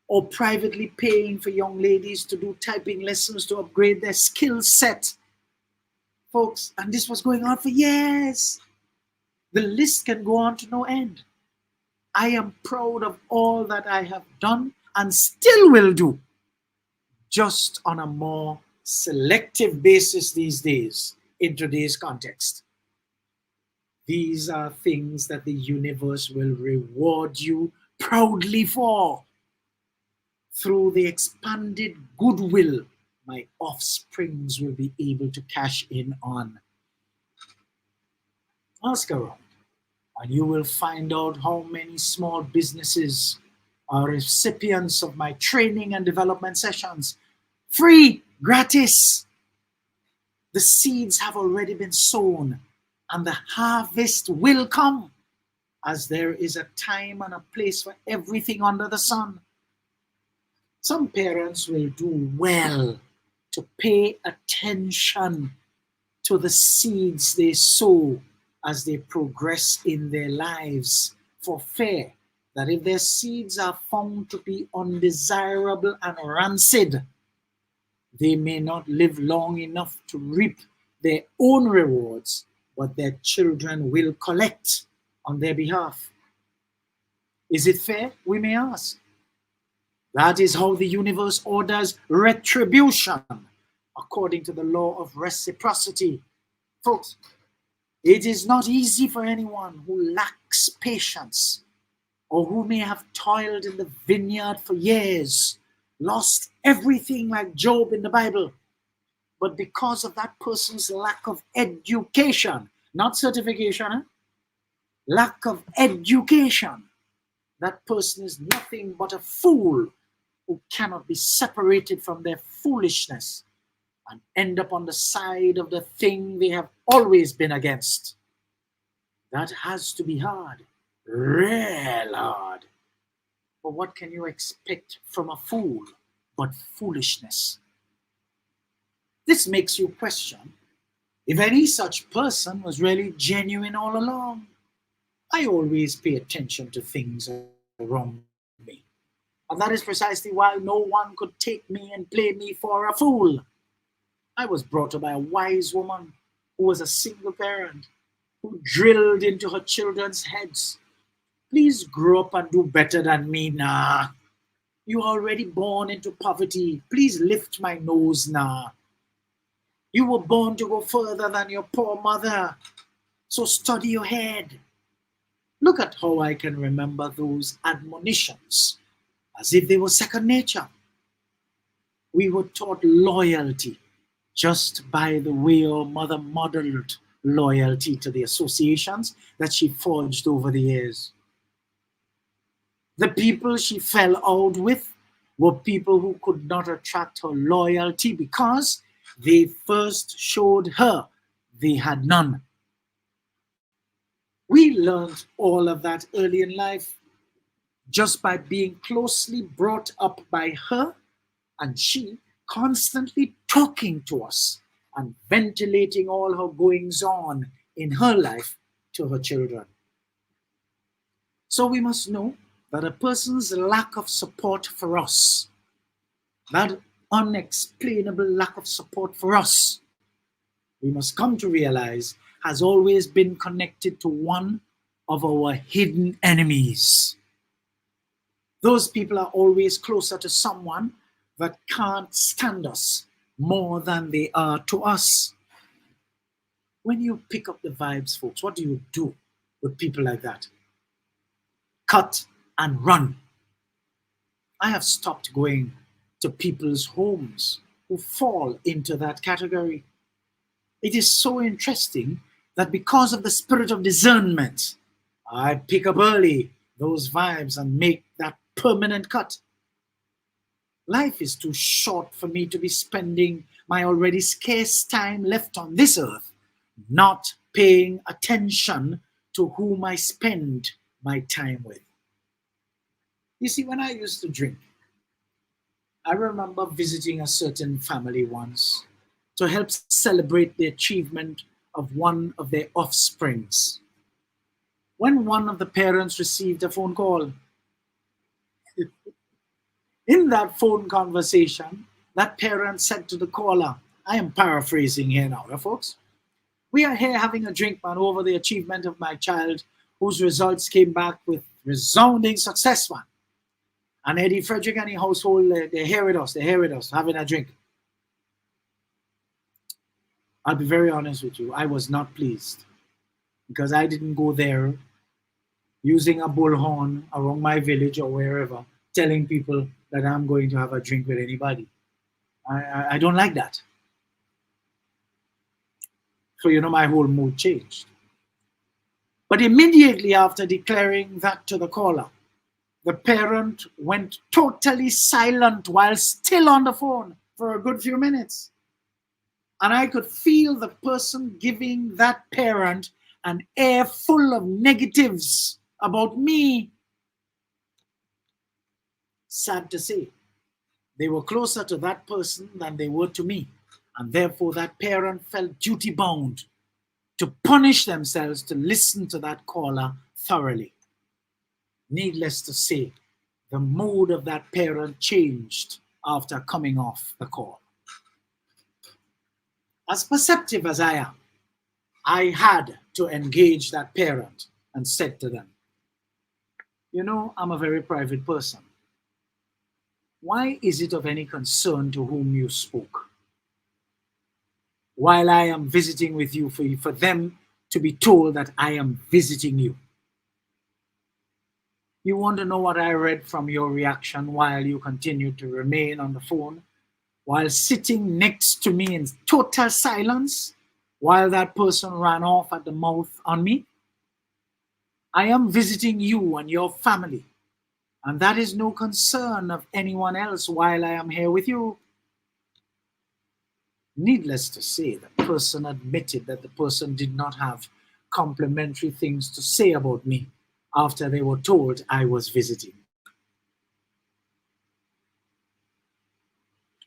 or privately paying for young ladies to do typing lessons to upgrade their skill set. Folks, and this was going on for years. The list can go on to no end. I am proud of all that I have done and still will do, just on a more selective basis these days in today's context. These are things that the universe will reward you proudly for through the expanded goodwill my offsprings will be able to cash in on. Ask around, and you will find out how many small businesses are recipients of my training and development sessions. Free, gratis. The seeds have already been sown, and the harvest will come, as there is a time and a place for everything under the sun. Some parents will do well to pay attention to the seeds they sow as they progress in their lives, for fear that if their seeds are found to be undesirable and rancid, they may not live long enough to reap their own rewards, but their children will collect on their behalf. Is it fair? We may ask. That is how the universe orders retribution, according to the law of reciprocity. Folks, It is not easy for anyone who lacks patience or who may have toiled in the vineyard for years, lost everything like Job in the Bible, but because of that person's lack of education, not certification, lack of education, that person is nothing but a fool who cannot be separated from their foolishness and end up on the side of the thing they have always been against. That has to be hard, real hard. But what can you expect from a fool but foolishness? This makes you question if any such person was really genuine all along. I always pay attention to things around me. And that is precisely why no one could take me and play me for a fool. I was brought up by a wise woman who was a single parent, who drilled into her children's heads, please grow up and do better than me, nah. You are already born into poverty. Please lift my nose, nah. You were born to go further than your poor mother. So study your head. Look at how I can remember those admonitions as if they were second nature. We were taught loyalty just by the way our mother modeled loyalty to the associations that she forged over the years. The people she fell out with were people who could not attract her loyalty because they first showed her they had none. We learned all of that early in life just by being closely brought up by her, and she constantly talking to us and ventilating all her goings on in her life to her children. So we must know that a person's lack of support for us, that unexplainable lack of support for us, we must come to realize has always been connected to one of our hidden enemies. Those people are always closer to someone that can't stand us more than they are to us. When you pick up the vibes, folks, what do you do with people like that? Cut and run. I have stopped going to people's homes who fall into that category. It is so interesting that because of the spirit of discernment, I pick up early those vibes and make that permanent cut. Life is too short for me to be spending my already scarce time left on this earth not paying attention to whom I spend my time with. You see, when I used to drink, I remember visiting a certain family once to help celebrate the achievement of one of their offsprings. When one of the parents received a phone call, in that phone conversation, that parent said to the caller, I am paraphrasing here now, folks. We are here having a drink, man, over the achievement of my child whose results came back with resounding success, man. And Eddie, Frederick and his household, they're here with us, having a drink. I'll be very honest with you, I was not pleased because I didn't go there using a bullhorn around my village or wherever, telling people that I'm going to have a drink with anybody. I don't like that. So, my whole mood changed. But immediately after declaring that to the caller, the parent went totally silent while still on the phone for a good few minutes. And I could feel the person giving that parent an air full of negatives about me. Sad to say, they were closer to that person than they were to me. And therefore that parent felt duty bound to punish themselves to listen to that caller thoroughly. Needless to say, the mood of that parent changed after coming off the call. As perceptive as I am, I had to engage that parent and said to them, I'm a very private person. Why is it of any concern to whom you spoke? While I am visiting with you for them to be told that I am visiting you. You want to know what I read from your reaction while you continued to remain on the phone, while sitting next to me in total silence, while that person ran off at the mouth on me? I am visiting you and your family, and that is no concern of anyone else while I am here with you. Needless to say, the person admitted that the person did not have complimentary things to say about me after they were told I was visiting.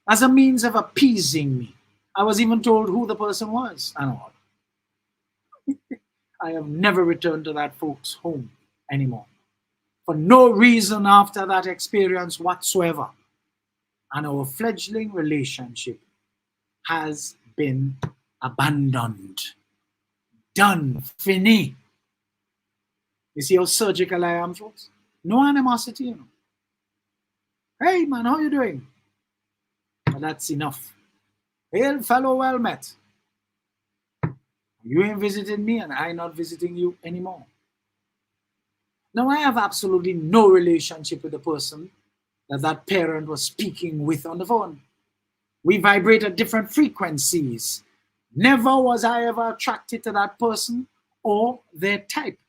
As a means of appeasing me, I was even told who the person was and all. I have never returned to that folks' home anymore, for no reason after that experience whatsoever. And our fledgling relationship has been abandoned. Done. Fini. You see how surgical I am, folks? No animosity, you know. Hey, man, how you doing? But that's enough. Hail, fellow, well met. You ain't visiting me and I not visiting you anymore. Now, I have absolutely no relationship with the person that parent was speaking with on the phone. We vibrate at different frequencies. Never was I ever attracted to that person or their type.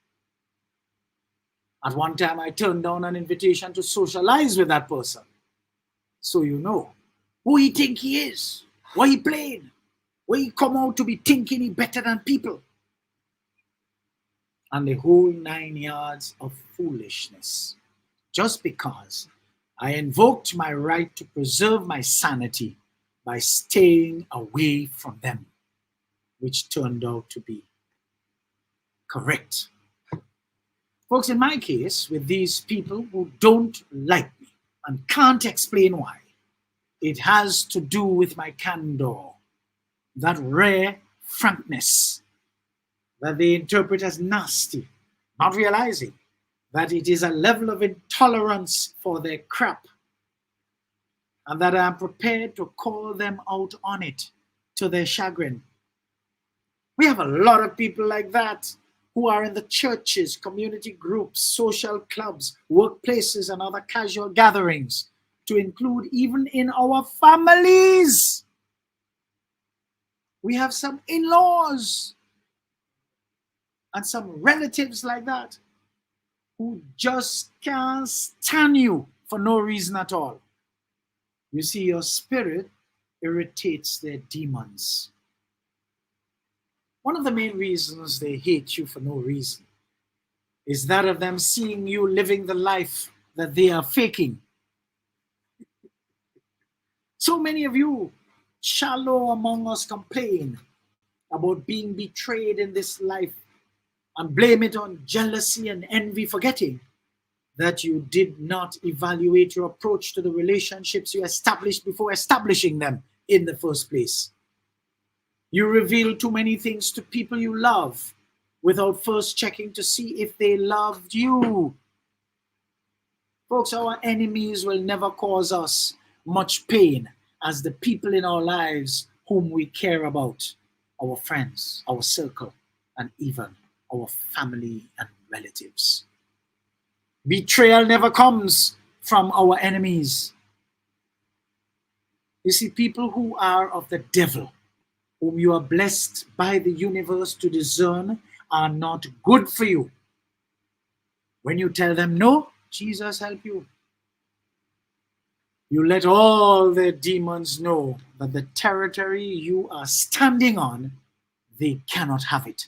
At one time, I turned down an invitation to socialize with that person. So you know who he think he is, what he played, where he come out to be thinking he better than people. And the whole 9 yards of foolishness. Just because I invoked my right to preserve my sanity by staying away from them, which turned out to be correct. Folks, in my case, with these people who don't like me and can't explain why, it has to do with my candor, that rare frankness that they interpret as nasty, not realizing that it is a level of intolerance for their crap, and that I am prepared to call them out on it to their chagrin. We have a lot of people like that who are in the churches, community groups, social clubs, workplaces, and other casual gatherings, to include even in our families. We have some in-laws and some relatives like that who just can't stand you for no reason at all. You see, your spirit irritates their demons. One of the main reasons they hate you for no reason is that of them seeing you living the life that they are faking. So many of you shallow among us complain about being betrayed in this life and blame it on jealousy and envy, forgetting that you did not evaluate your approach to the relationships you established before establishing them in the first place. You reveal too many things to people you love without first checking to see if they loved you. Folks, our enemies will never cause us much pain as the people in our lives whom we care about, our friends, our circle, and even our family and relatives. Betrayal never comes from our enemies. You see, people who are of the devil, whom you are blessed by the universe to discern, are not good for you. When you tell them no, Jesus help you. You let all their demons know that the territory you are standing on, they cannot have it.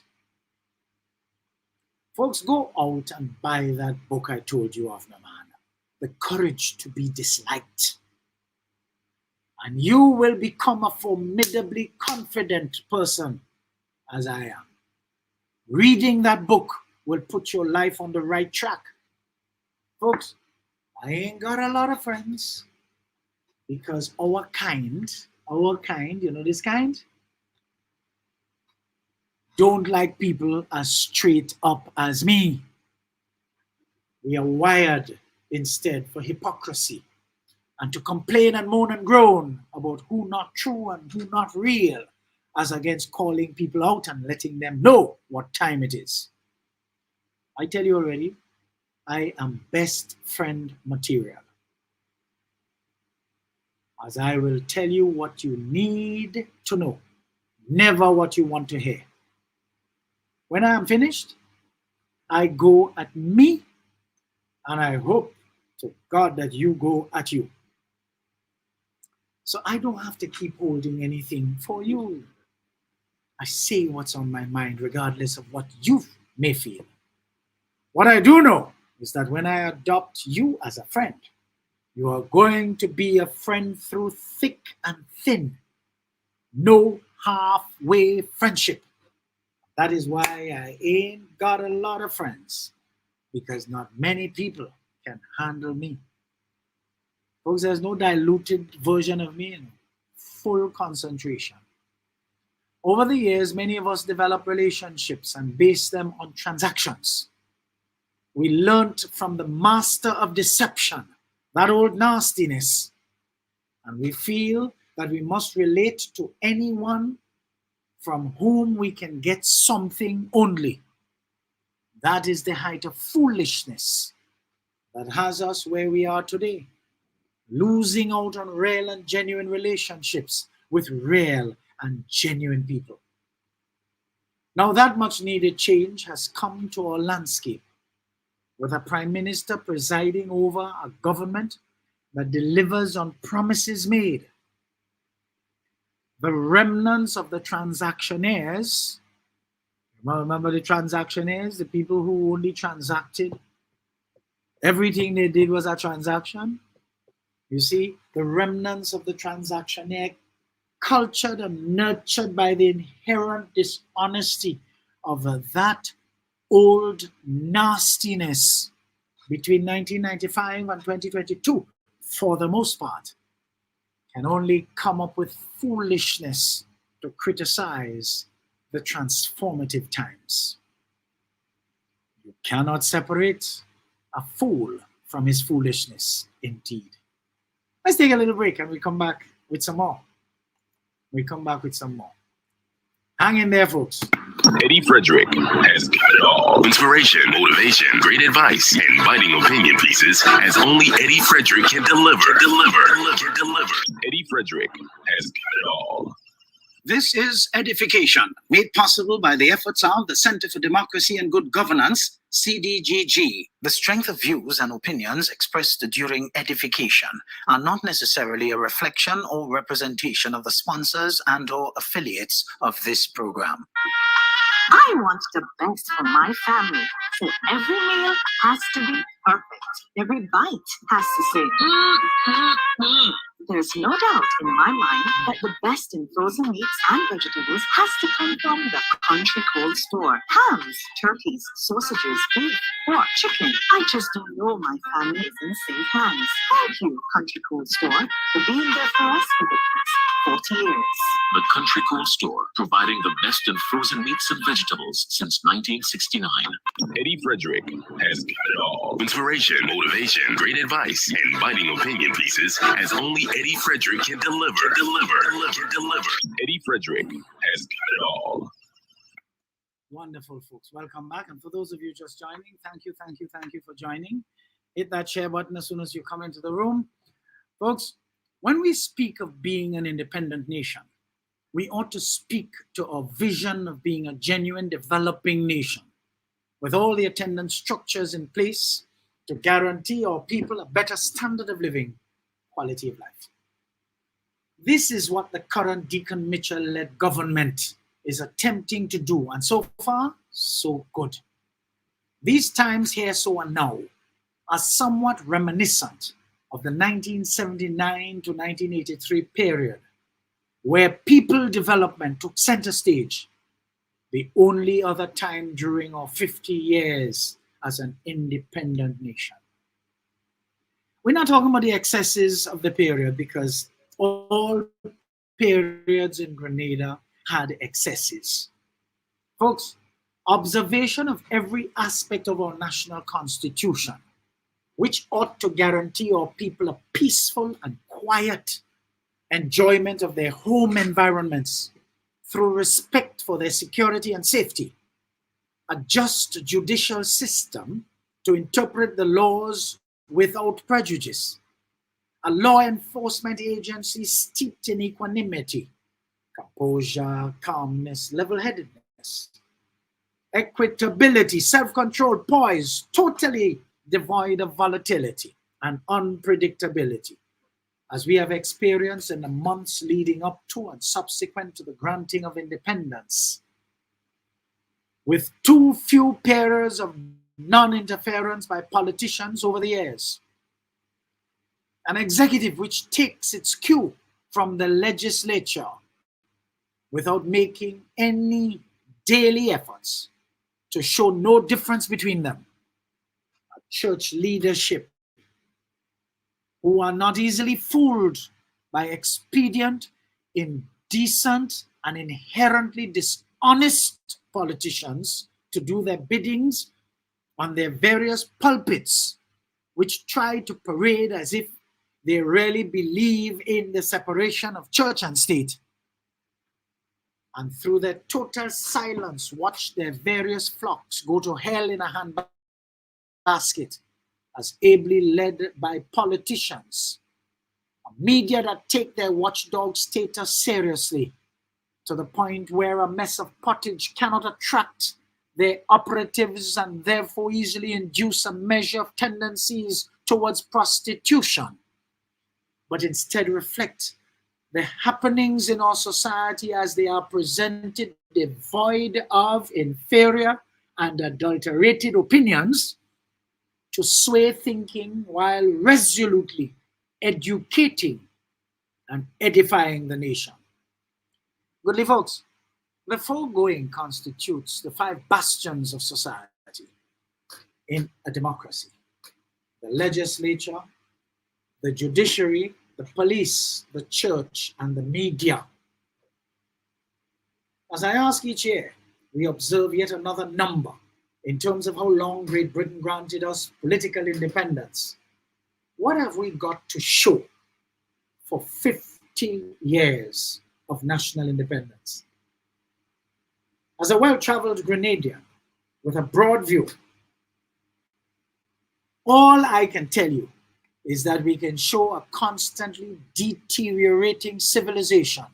Folks, go out and buy that book I told you of, my man. The Courage to be Disliked. And you will become a formidably confident person, as I am. Reading that book will put your life on the right track. Folks, I ain't got a lot of friends because our kind, you know this kind? Don't like people as straight up as me. We are wired instead for hypocrisy and to complain and moan and groan about who not true and who not real as against calling people out and letting them know what time it is. I tell you already, I am best friend material, as I will tell you what you need to know, never what you want to hear. When I am finished, I go at me, and I hope to God that you go at you. So I don't have to keep holding anything for you. I say what's on my mind, regardless of what you may feel. What I do know is that when I adopt you as a friend, you are going to be a friend through thick and thin. No halfway friendship. That is why I ain't got a lot of friends, because not many people can handle me. Folks, there's no diluted version of me, full concentration. Over the years, many of us develop relationships and base them on transactions. We learned from the master of deception, that old nastiness, and we feel that we must relate to anyone from whom we can get something only. That is the height of foolishness that has us where we are today, losing out on real and genuine relationships with real and genuine people. Now that much needed change has come to our landscape, with a prime minister presiding over a government that delivers on promises made. The remnants of the transactionaires, remember the transactionaires, the people who only transacted, everything they did was a transaction. You see, the remnants of the transactionaire, cultured and nurtured by the inherent dishonesty of that old nastiness between 1995 and 2022, for the most part, can only come up with foolishness to criticize the transformative times. You cannot separate a fool from his foolishness, indeed. Let's take a little break and we come back with some more. Hang in there, folks. Eddie Frederick has got it all. Inspiration, motivation, great advice, and biting opinion pieces as only Eddie Frederick can deliver. Eddie Frederick has got it all. This is EDDIE-FICATION, made possible by the efforts of the Center for Democracy and Good Governance, CDGG. The strength of views and opinions expressed during edification are not necessarily a reflection or representation of the sponsors and/or affiliates of this program. I want the best for my family, so every meal has to be perfect. Every bite has to say, There's no doubt in my mind that the best in frozen meats and vegetables has to come from the country cold store. Hams, turkeys, sausages, beef, pork, chicken. I just don't know my family is in safe hands. Thank you, Country Cold Store, for being there for us for the past 40 years. The Country Cold Store, providing the best in frozen meats and vegetables since 1969. Eddie Frederick has got it all. Inspiration, motivation, great advice, and biting opinion pieces as only Eddie Frederick can deliver. Eddie Frederick has got it all. Wonderful, folks. Welcome back. And for those of you just joining, thank you for joining. Hit that share button as soon as you come into the room. Folks, when we speak of being an independent nation, we ought to speak to our vision of being a genuine developing nation with all the attendant structures in place to guarantee our people a better standard of living, quality of life. This is what the current Deacon Mitchell-led government is attempting to do, and so far, so good. These times here, so and now, are somewhat reminiscent of the 1979 to 1983 period, where people development took center stage, the only other time during our 50 years as an independent nation. We're not talking about the excesses of the period, because all periods in Grenada had excesses. Folks, observation of every aspect of our national constitution, which ought to guarantee our people a peaceful and quiet enjoyment of their home environments through respect for their security and safety, a just judicial system to interpret the laws without prejudice, a law enforcement agency steeped in equanimity, composure, calmness, level-headedness, equitability, self-control, poise, totally devoid of volatility and unpredictability, as we have experienced in the months leading up to and subsequent to the granting of independence, with too few periods of non-interference by politicians over the years. An executive which takes its cue from the legislature without making any daily efforts to show no difference between them. A church leadership who are not easily fooled by expedient, indecent, and inherently dishonest politicians to do their biddings on their various pulpits, which try to parade as if they really believe in the separation of church and state, and through their total silence watch their various flocks go to hell in a handbasket, as ably led by politicians, a media that take their watchdog status seriously, to the point where a mess of pottage cannot attract their operatives and therefore easily induce a measure of tendencies towards prostitution, but instead reflect the happenings in our society as they are presented, devoid of inferior and adulterated opinions, to sway thinking while resolutely educating and edifying the nation. Goodly folks, the foregoing constitutes the 5 bastions of society in a democracy: the legislature, the judiciary, the police, the church, and the media. As I ask each year, we observe yet another number in terms of how long Great Britain granted us political independence. What have we got to show for 50 years of national independence? As a well-traveled Grenadian with a broad view, all I can tell you is that we can show a constantly deteriorating civilization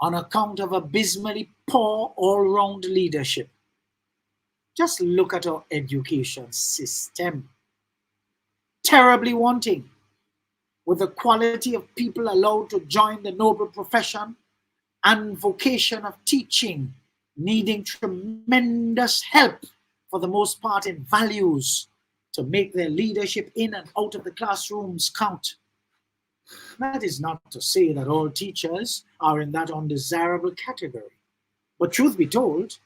on account of abysmally poor all-round leadership. Just look at our education system. Terribly wanting, with the quality of people allowed to join the noble profession and vocation of teaching needing tremendous help, for the most part in values, to make their leadership in and out of the classrooms count. That is not to say that all teachers are in that undesirable category. But truth be told,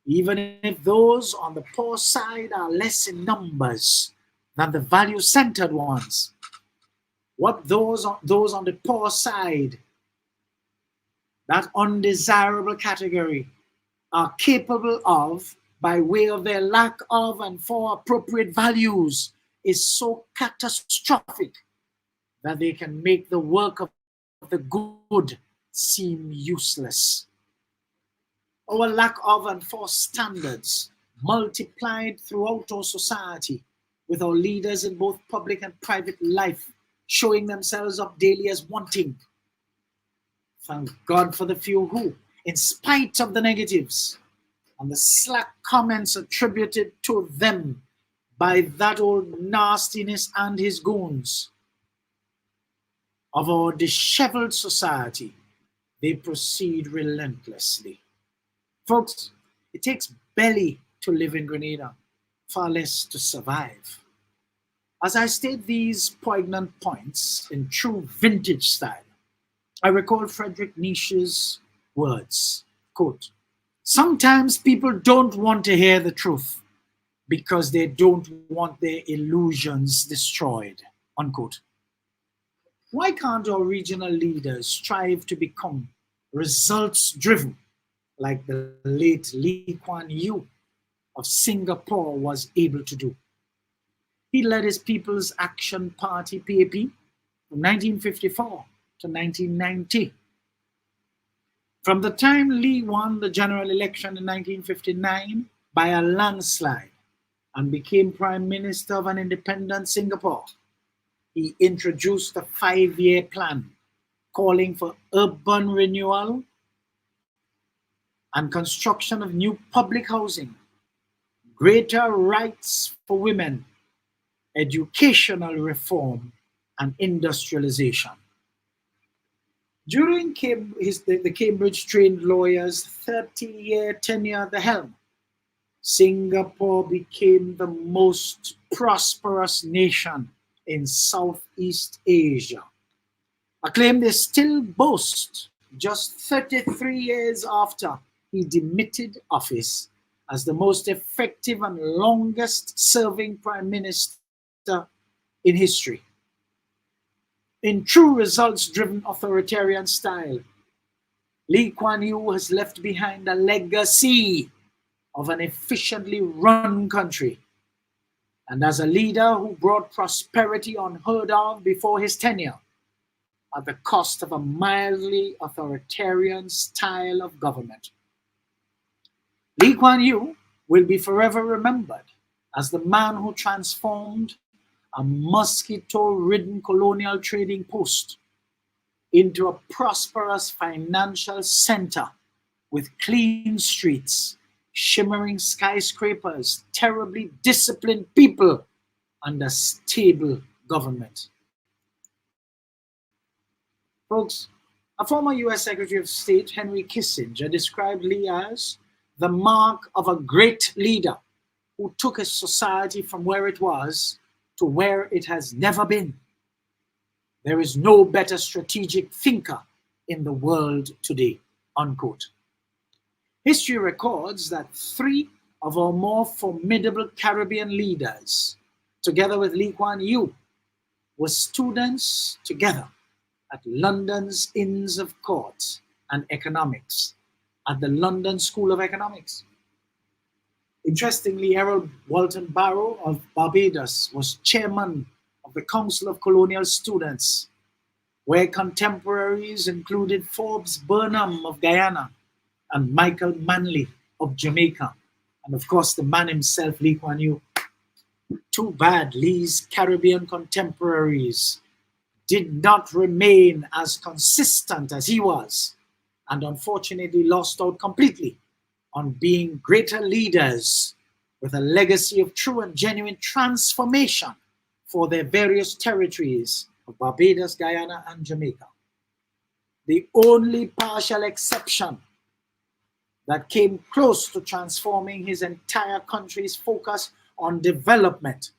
even if those on the poor side are less in numbers than the value-centered ones, what those on the poor side, that undesirable category, are capable of by way of their lack of and for appropriate values is so catastrophic that they can make the work of the good seem useless. Our lack of and for standards multiplied throughout our society, with our leaders in both public and private life showing themselves up daily as wanting. Thank God for the few who, in spite of the negatives and the slack comments attributed to them by that old nastiness and his goons of our disheveled society, they proceed relentlessly. Folks, it takes belly to live in Grenada, far less to survive. As I state these poignant points in true vintage style, I recall Frederick Nietzsche's words, quote, "Sometimes people don't want to hear the truth because they don't want their illusions destroyed," unquote. Why can't our regional leaders strive to become results-driven, like the late Lee Kuan Yew of Singapore was able to do? He led his People's Action Party, PAP, from 1954 to 1990. From the time Lee won the general election in 1959 by a landslide and became Prime Minister of an independent Singapore, he introduced a 5-year plan calling for urban renewal and construction of new public housing, greater rights for women, educational reform, and industrialization. During the Cambridge-trained lawyer's 30-year tenure at the helm, Singapore became the most prosperous nation in Southeast Asia, a claim they still boast just 33 years after he demitted office as the most effective and longest-serving prime minister in history. In true results-driven authoritarian style, Lee Kuan Yew has left behind a legacy of an efficiently run country, and as a leader who brought prosperity unheard of before his tenure at the cost of a mildly authoritarian style of government. Lee Kuan Yew will be forever remembered as the man who transformed a mosquito-ridden colonial trading post into a prosperous financial center with clean streets, shimmering skyscrapers, terribly disciplined people, and a stable government. Folks, a former US Secretary of State, Henry Kissinger, described Lee as the mark of a great leader who took a society from where it was to where it has never been. There is no better strategic thinker in the world today, unquote. History records that 3 of our more formidable Caribbean leaders, together with Lee Kuan Yew, were students together at London's Inns of Court and Economics at the London School of Economics. Interestingly, Errol Walton Barrow of Barbados was chairman of the Council of Colonial Students, where contemporaries included Forbes Burnham of Guyana and Michael Manley of Jamaica, and of course the man himself, Lee Kuan Yew. Too bad Lee's Caribbean contemporaries did not remain as consistent as he was, and unfortunately lost out completely on being greater leaders with a legacy of true and genuine transformation for their various territories of Barbados, Guyana, and Jamaica. The only partial exception that came close to transforming his entire country's focus on development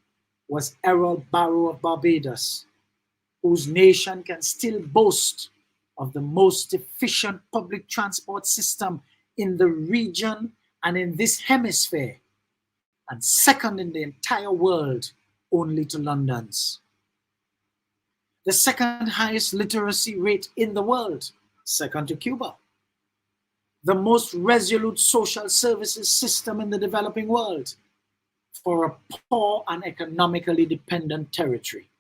was Errol Barrow of Barbados, whose nation can still boast of the most efficient public transport system in the region and in this hemisphere, and second in the entire world only to London's. The second highest literacy rate in the world, second to Cuba. The most resolute social services system in the developing world for a poor and economically dependent territory.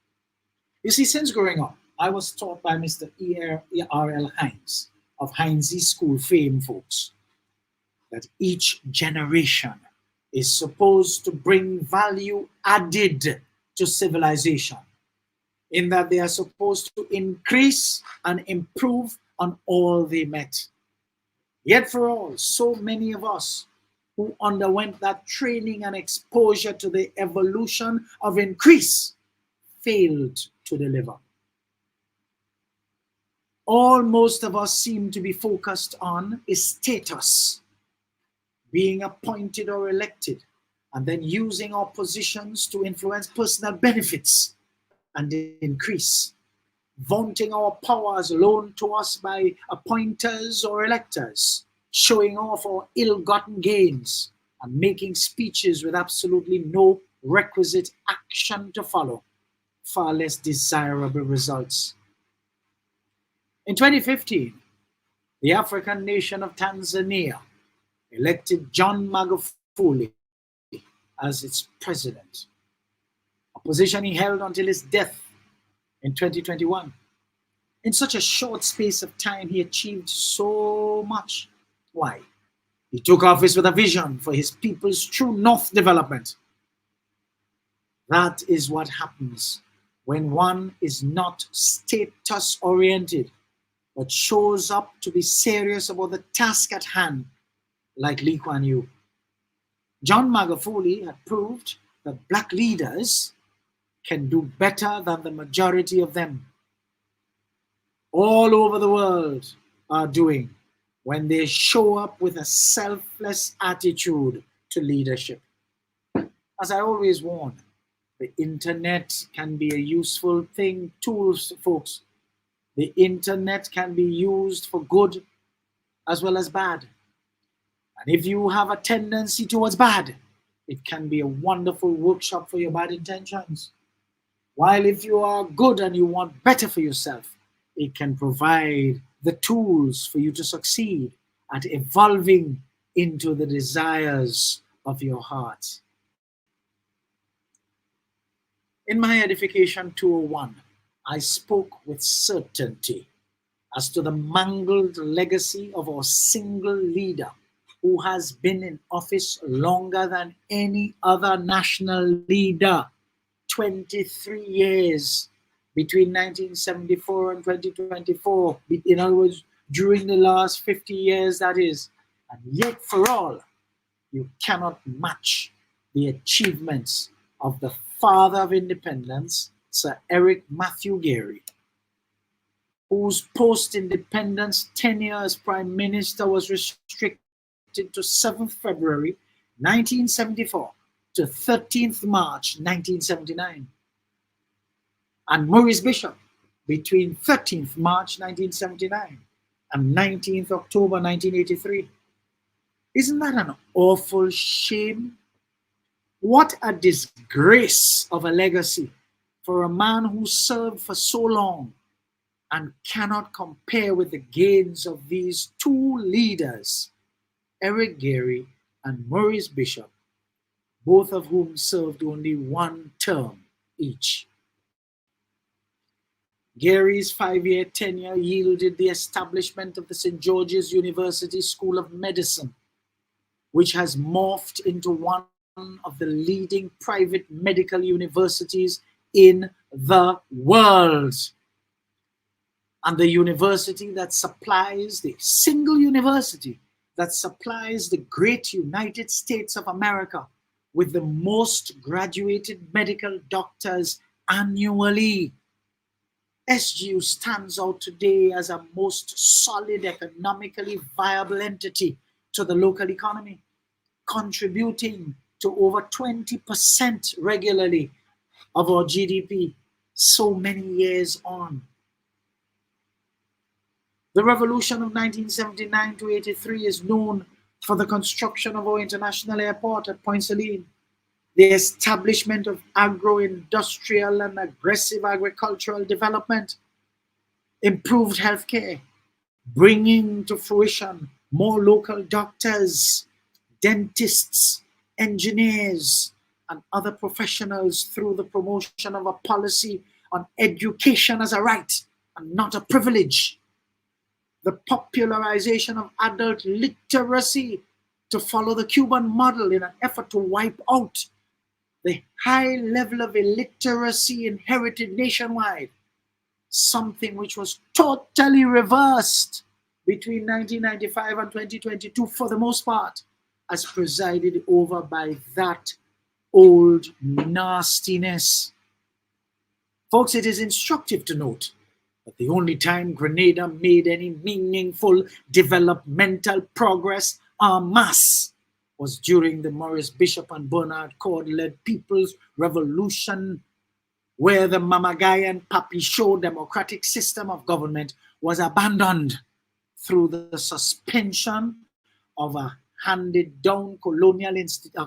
You see, since growing up, I was taught by Mr. E.R.L. Hines of Heinz's School fame, folks, that each generation is supposed to bring value added to civilization, in that they are supposed to increase and improve on all they met. Yet for all, so many of us who underwent that training and exposure to the evolution of increase failed to deliver. All most of us seem to be focused on is status, being appointed or elected, and then using our positions to influence personal benefits and increase, vaunting our powers loaned to us by appointers or electors, showing off our ill-gotten gains, and making speeches with absolutely no requisite action to follow, far less desirable results. In 2015, the African nation of Tanzania elected John Magufuli as its president, a position he held until his death in 2021. In such a short space of time, he achieved so much. Why? He took office with a vision for his people's true north development. That is what happens when one is not status-oriented, but shows up to be serious about the task at hand, like Lee Kuan Yew. John Magufuli had proved that black leaders can do better than the majority of them all over the world are doing when they show up with a selfless attitude to leadership. As I always warn, the internet can be a useful thing, tools, folks. The internet can be used for good as well as bad. And if you have a tendency towards bad, it can be a wonderful workshop for your bad intentions. While if you are good and you want better for yourself, it can provide the tools for you to succeed at evolving into the desires of your heart. In my Edification 201, I spoke with certainty as to the mangled legacy of our single leader who has been in office longer than any other national leader, 23 years between 1974 and 2024. In other words, during the last 50 years, that is. And yet for all, you cannot match the achievements of the father of independence, Sir Eric Matthew Gary, whose post-independence tenure as Prime Minister was restricted to 7th February 1974 to 13th March 1979. And Maurice Bishop between 13th March 1979 and 19th October 1983. Isn't that an awful shame? What a disgrace of a legacy for a man who served for so long and cannot compare with the gains of these two leaders, Eric Gary and Maurice Bishop, both of whom served only one term each. Gary's 5-year tenure yielded the establishment of the St. George's University School of Medicine, which has morphed into one of the leading private medical universities in the world. And the university that supplies, the single university that supplies the great United States of America with the most graduated medical doctors annually. SGU stands out today as a most solid, economically viable entity to the local economy, contributing to over 20% regularly of our GDP so many years on. The revolution of 1979 to 83 is known for the construction of our international airport at Point Saline, the establishment of agro-industrial and aggressive agricultural development, improved healthcare, bringing to fruition more local doctors, dentists, engineers, and other professionals through the promotion of a policy on education as a right and not a privilege, the popularization of adult literacy to follow the Cuban model in an effort to wipe out the high level of illiteracy inherited nationwide, something which was totally reversed between 1995 and 2022 for the most part, as presided over by that old nastiness. Folks, it is instructive to note that the only time Grenada made any meaningful developmental progress en masse was during the Maurice Bishop and Bernard Cord-led People's Revolution, where the Mamagay and Papi Show democratic system of government was abandoned through the suspension of a handed-down colonial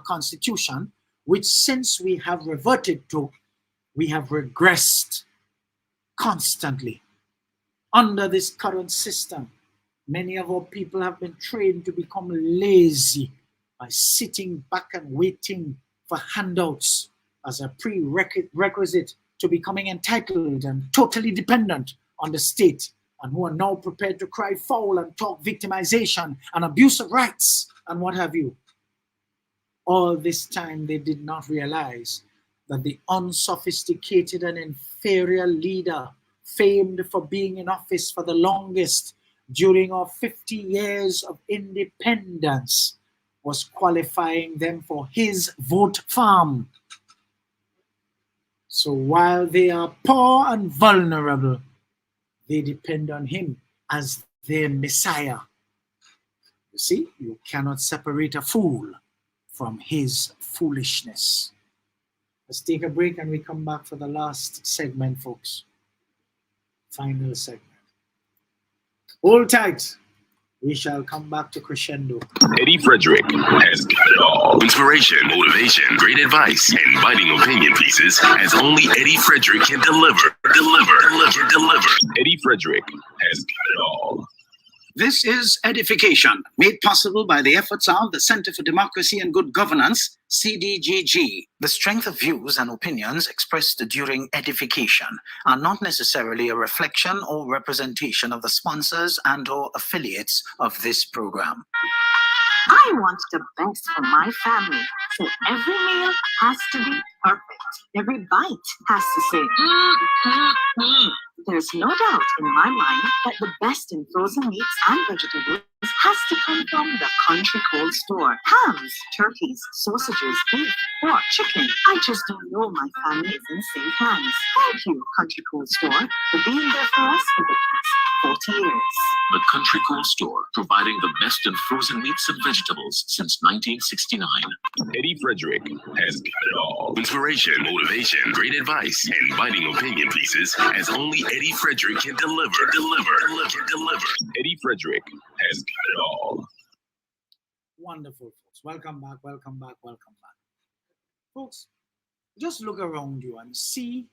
constitution, which since we have reverted to, we have regressed constantly. Under this current system, many of our people have been trained to become lazy by sitting back and waiting for handouts as a prerequisite to becoming entitled and totally dependent on the state and who are now prepared to cry foul and talk victimization and abuse of rights and what have you. All this time they did not realize that the unsophisticated and inferior leader, famed for being in office for the longest during our 50 years of independence, was qualifying them for his vote farm. So while they are poor and vulnerable, they depend on him as their Messiah. You see, you cannot separate a fool from his foolishness. Let's take a break and we come back for the last segment, folks. Final segment. Hold tight. We shall come back to crescendo. Eddie Frederick has got it all. Inspiration, motivation, great advice, and biting opinion pieces as only Eddie Frederick can deliver. Eddie Frederick has got it all. This is Edification, made possible by the efforts of the Center for Democracy and Good Governance, CDGG. The strength of views and opinions expressed during edification are not necessarily a reflection or representation of the sponsors and/or affiliates of this program. I want the best for my family, so every meal has to be perfect. Every bite has to say, There's no doubt in my mind that the best in frozen meats and vegetables has to come from the Country Cold Store. Hams, turkeys, sausages, beef, pork, chicken. I just don't know my family is in safe hands. Thank you, Country Cold Store, for being there for us for the past 40 years. The Country Cold Store, providing the best in frozen meats and vegetables since 1969. Eddie Frederick has got it all. Inspiration, motivation, great advice, and biting opinion pieces as only Eddie Frederick can deliver. Eddie Frederick has got it all. Wonderful, folks. Welcome back. Folks, just look around you and see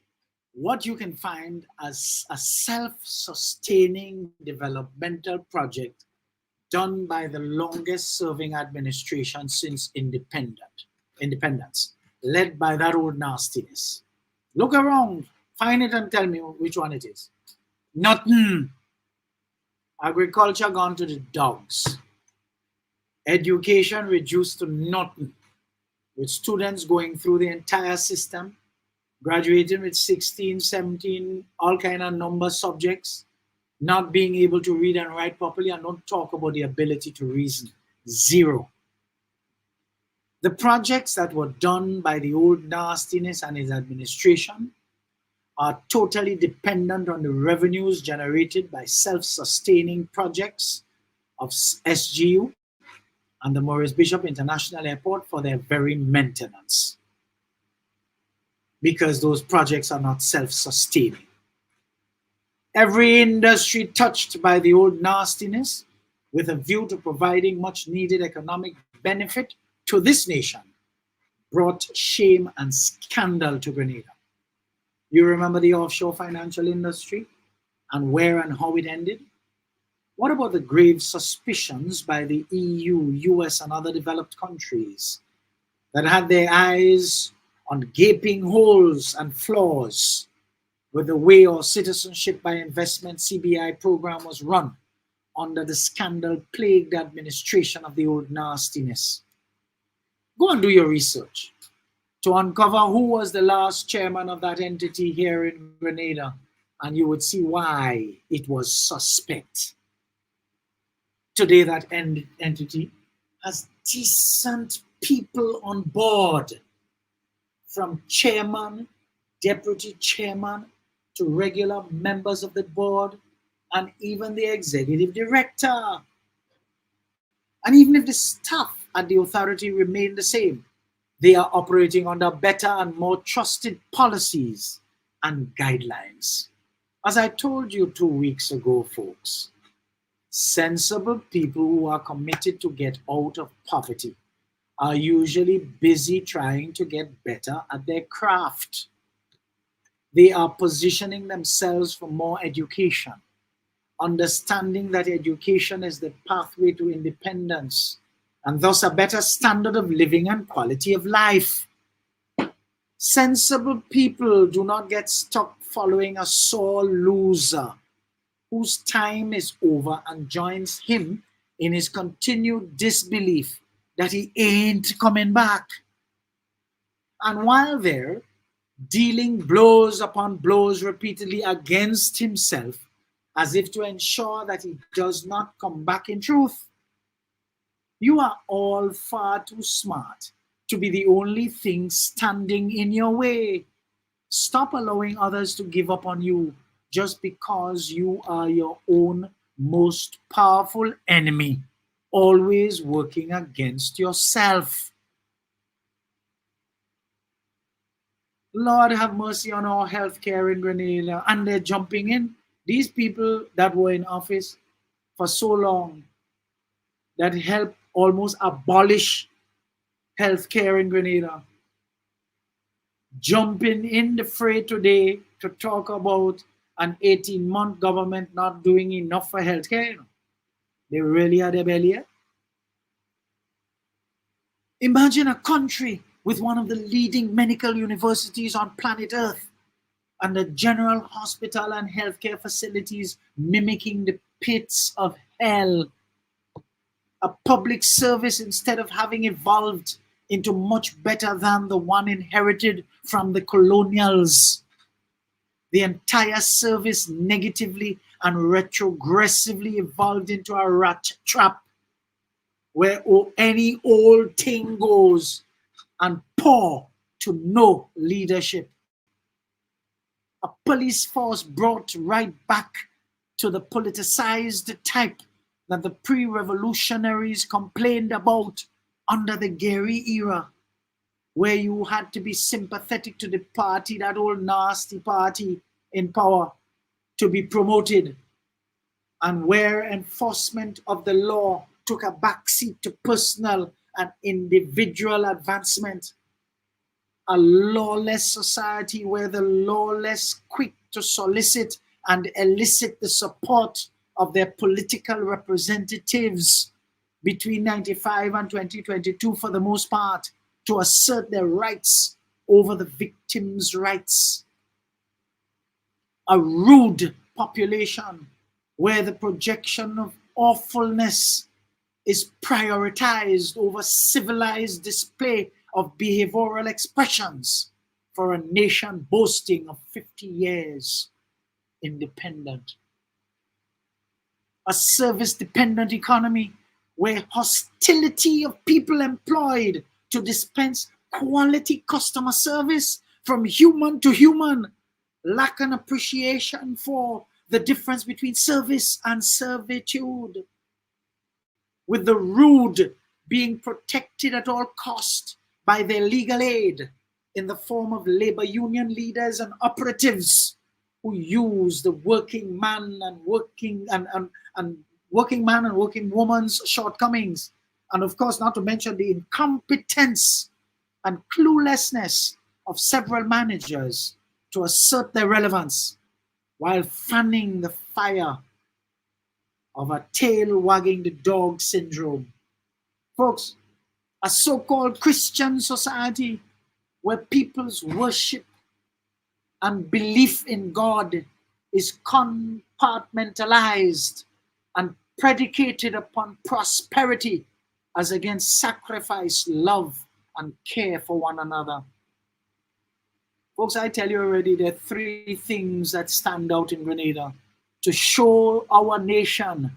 what you can find as a self-sustaining developmental project done by the longest-serving administration since independence, led by that old nastiness. Look around, find it and tell me which one it is. Nothing. Agriculture gone to the dogs. Education reduced to nothing, with students going through the entire system, graduating with 16, 17, all kind of number subjects, not being able to read and write properly, and don't talk about the ability to reason. Zero. The projects that were done by the old nastiness and his administration are totally dependent on the revenues generated by self-sustaining projects of SGU and the Maurice Bishop International Airport for their very maintenance, because those projects are not self-sustaining. Every industry touched by the old nastiness with a view to providing much needed economic benefit to this nation brought shame and scandal to Grenada. You remember the offshore financial industry and where and how it ended? What about the grave suspicions by the EU, US, and other developed countries that had their eyes on gaping holes and flaws with the way our Citizenship by Investment CBI program was run under the scandal-plagued administration of the old nastiness? Go and do your research to uncover who was the last chairman of that entity here in Grenada, and you would see why it was suspect. Today, that entity has decent people on board, from chairman, deputy chairman, to regular members of the board, and even the executive director. And even if the staff at the authority remain the same, they are operating under better and more trusted policies and guidelines. As I told you 2 weeks ago, folks, sensible people who are committed to get out of poverty are usually busy trying to get better at their craft. They are positioning themselves for more education, understanding that education is the pathway to independence, and thus a better standard of living and quality of life. Sensible people do not get stuck following a sore loser whose time is over and joins him in his continued disbelief that he ain't coming back. And while there, dealing blows upon blows repeatedly against himself, as if to ensure that he does not come back in truth. You are all far too smart to be the only thing standing in your way. Stop allowing others to give up on you just because you are your own most powerful enemy, always working against yourself. Lord have mercy on our healthcare in Grenada, and they're jumping in. These people that were in office for so long, that helped almost abolish healthcare in Grenada, jumping in the fray today to talk about an 18-month government not doing enough for healthcare. They really are their belly. Imagine a country with one of the leading medical universities on planet Earth and the general hospital and healthcare facilities mimicking the pits of hell. A public service instead of having evolved into much better than the one inherited from the colonials. The entire service negatively and retrogressively evolved into a rat trap where any old thing goes and poor to no leadership. A police force brought right back to the politicized type that the pre-revolutionaries complained about under the Gary era, where you had to be sympathetic to the party, that old nasty party in power, to be promoted, and where enforcement of the law took a backseat to personal and individual advancement. A lawless society where the lawless quick to solicit and elicit the support of their political representatives between 95 and 2022 for the most part to assert their rights over the victims' rights. A rude population where the projection of awfulness is prioritized over civilized display of behavioral expressions for a nation boasting of 50 years independent. A service-dependent economy where hostility of people employed to dispense quality customer service from human to human lack an appreciation for the difference between service and servitude, with the rude being protected at all cost by their legal aid in the form of labor union leaders and operatives who use the working man and working woman's shortcomings, and of course not to mention the incompetence and cluelessness of several managers to assert their relevance while fanning the fire of a tail wagging the dog syndrome. Folks, a so-called Christian society where people's worship and belief in God is compartmentalized and predicated upon prosperity as against sacrifice, love, and care for one another. Folks, I tell you already, there are three things that stand out in Grenada to show our nation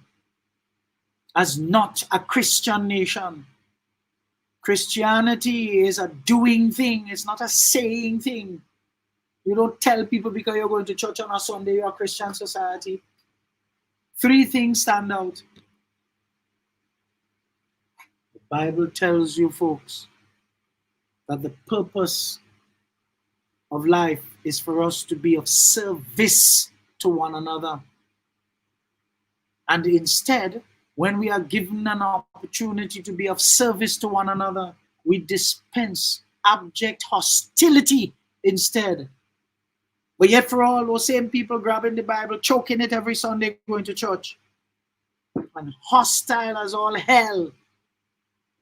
as not a Christian nation. Christianity is a doing thing, it's not a saying thing. You don't tell people because you're going to church on a Sunday you're a Christian society. Three things stand out. The Bible tells you, folks, that the purpose of life is for us to be of service to one another. And instead, when we are given an opportunity to be of service to one another, we dispense abject hostility instead. But yet for all those same people grabbing the Bible, choking it every Sunday, going to church, and hostile as all hell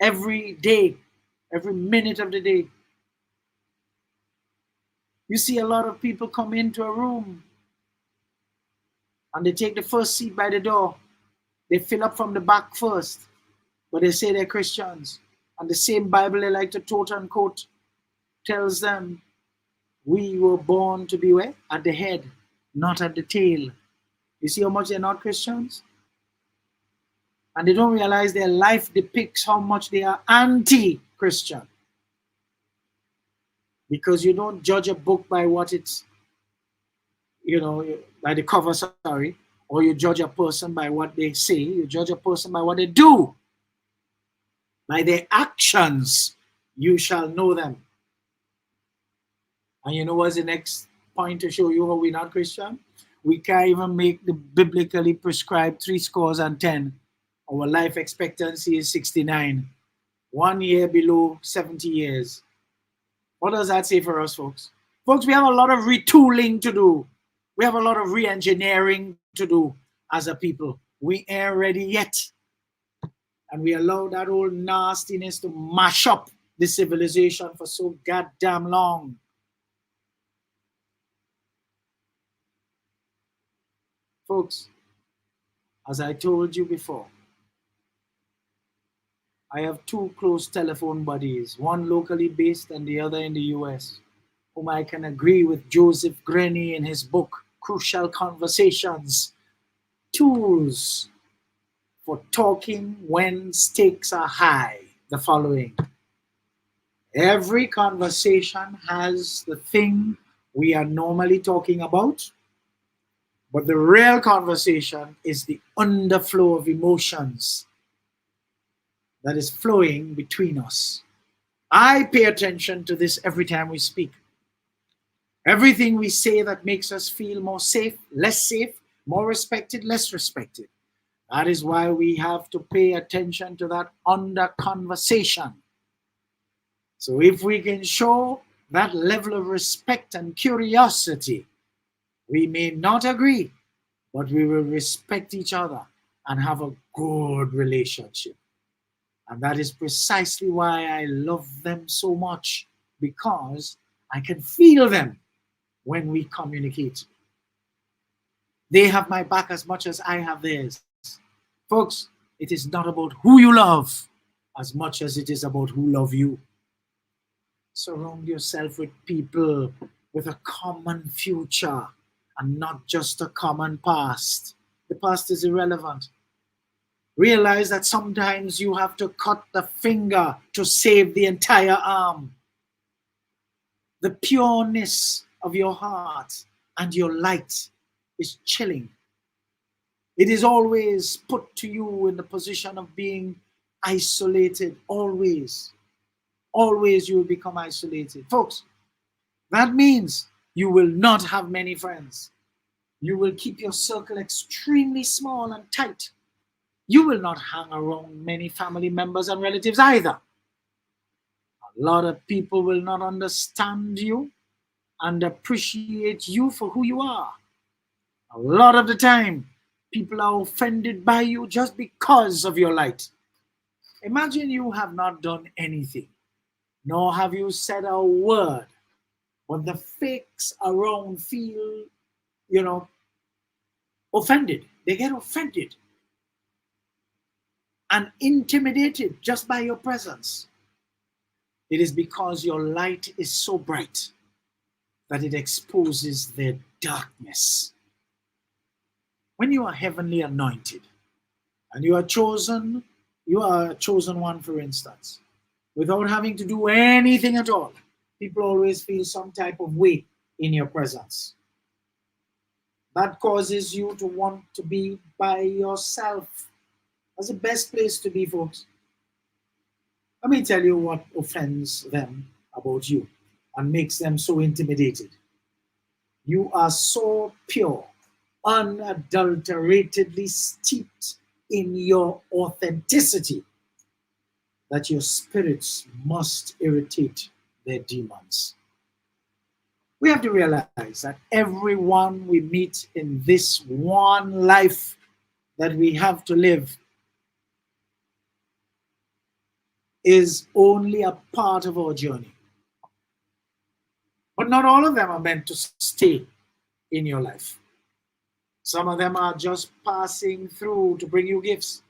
every day, every minute of the day. You see a lot of people come into a room and they take the first seat by the door. They fill up from the back first, but they say they're Christians. And the same Bible they like to quote unquote tells them we were born to be where? At the head, not at the tail. You see how much they're not Christians? And they don't realize their life depicts how much they are anti-Christian. Because you don't judge a book by what it's, by the cover, sorry, or you judge a person by what they say. You judge a person by what they do. By their actions, you shall know them. And you know what's the next point to show you how we're not Christian? We can't even make the biblically prescribed 10. Our life expectancy is 69. 1 year below 70 years. What does that say for us, folks? Folks, we have a lot of retooling to do. We have a lot of re-engineering to do as a people. We ain't ready yet. And we allow that old nastiness to mash up the civilization for so goddamn long. Folks, as I told you before, I have two close telephone buddies, one locally based and the other in the US, whom I can agree with Joseph Grenny in his book, Crucial Conversations, Tools for Talking When Stakes Are High, the following. Every conversation has the thing we are normally talking about, but the real conversation is the underflow of emotions that is flowing between us. I pay attention to this every time we speak. Everything we say that makes us feel more safe, less safe, more respected, less respected. That is why we have to pay attention to that under conversation. So if we can show that level of respect and curiosity, we may not agree, but we will respect each other and have a good relationship. And that is precisely why I love them so much, because I can feel them when we communicate. They have my back as much as I have theirs. Folks, it is not about who you love as much as it is about who love you. Surround yourself with people with a common future and not just a common past. The past is irrelevant. Realize that sometimes you have to cut the finger to save the entire arm. The pureness of your heart and your light is chilling. It is always put to you in the position of being isolated. Always. Always you will become isolated. Folks, that means you will not have many friends. You will keep your circle extremely small and tight. You will not hang around many family members and relatives either. A lot of people will not understand you and appreciate you for who you are. A lot of the time, people are offended by you just because of your light. Imagine you have not done anything, nor have you said a word, but the fakes around feel, offended. They get offended and intimidated just by your presence. It is because your light is so bright that it exposes their darkness. When you are heavenly anointed and you are a chosen one, for instance, without having to do anything at all, people always feel some type of way in your presence. That causes you to want to be by yourself. That's the best place to be, folks. Let me tell you what offends them about you and makes them so intimidated. You are so pure, unadulteratedly steeped in your authenticity that your spirits must irritate their demons. We have to realize that everyone we meet in this one life that we have to live is only a part of our journey. But not all of them are meant to stay in your life. Some of them are just passing through to bring you gifts,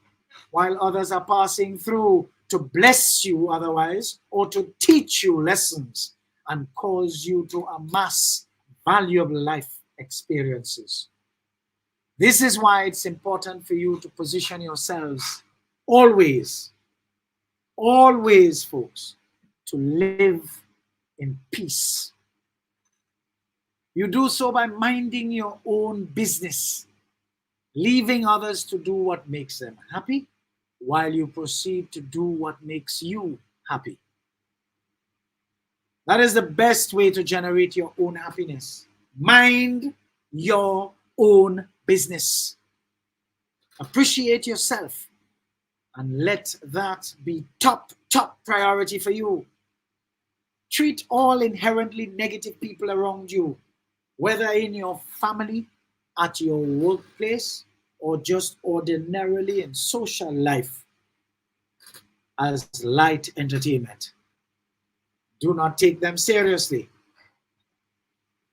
while others are passing through to bless you otherwise, or to teach you lessons and cause you to amass valuable life experiences. This is why it's important for you to position yourselves always, always, folks, to live in peace. You do so by minding your own business, leaving others to do what makes them happy, while you proceed to do what makes you happy. That is the best way to generate your own happiness. Mind your own business. Appreciate yourself and let that be top priority for you. Treat all inherently negative people around you, whether in your family, at your workplace, or just ordinarily in social life, as light entertainment. Do not take them seriously.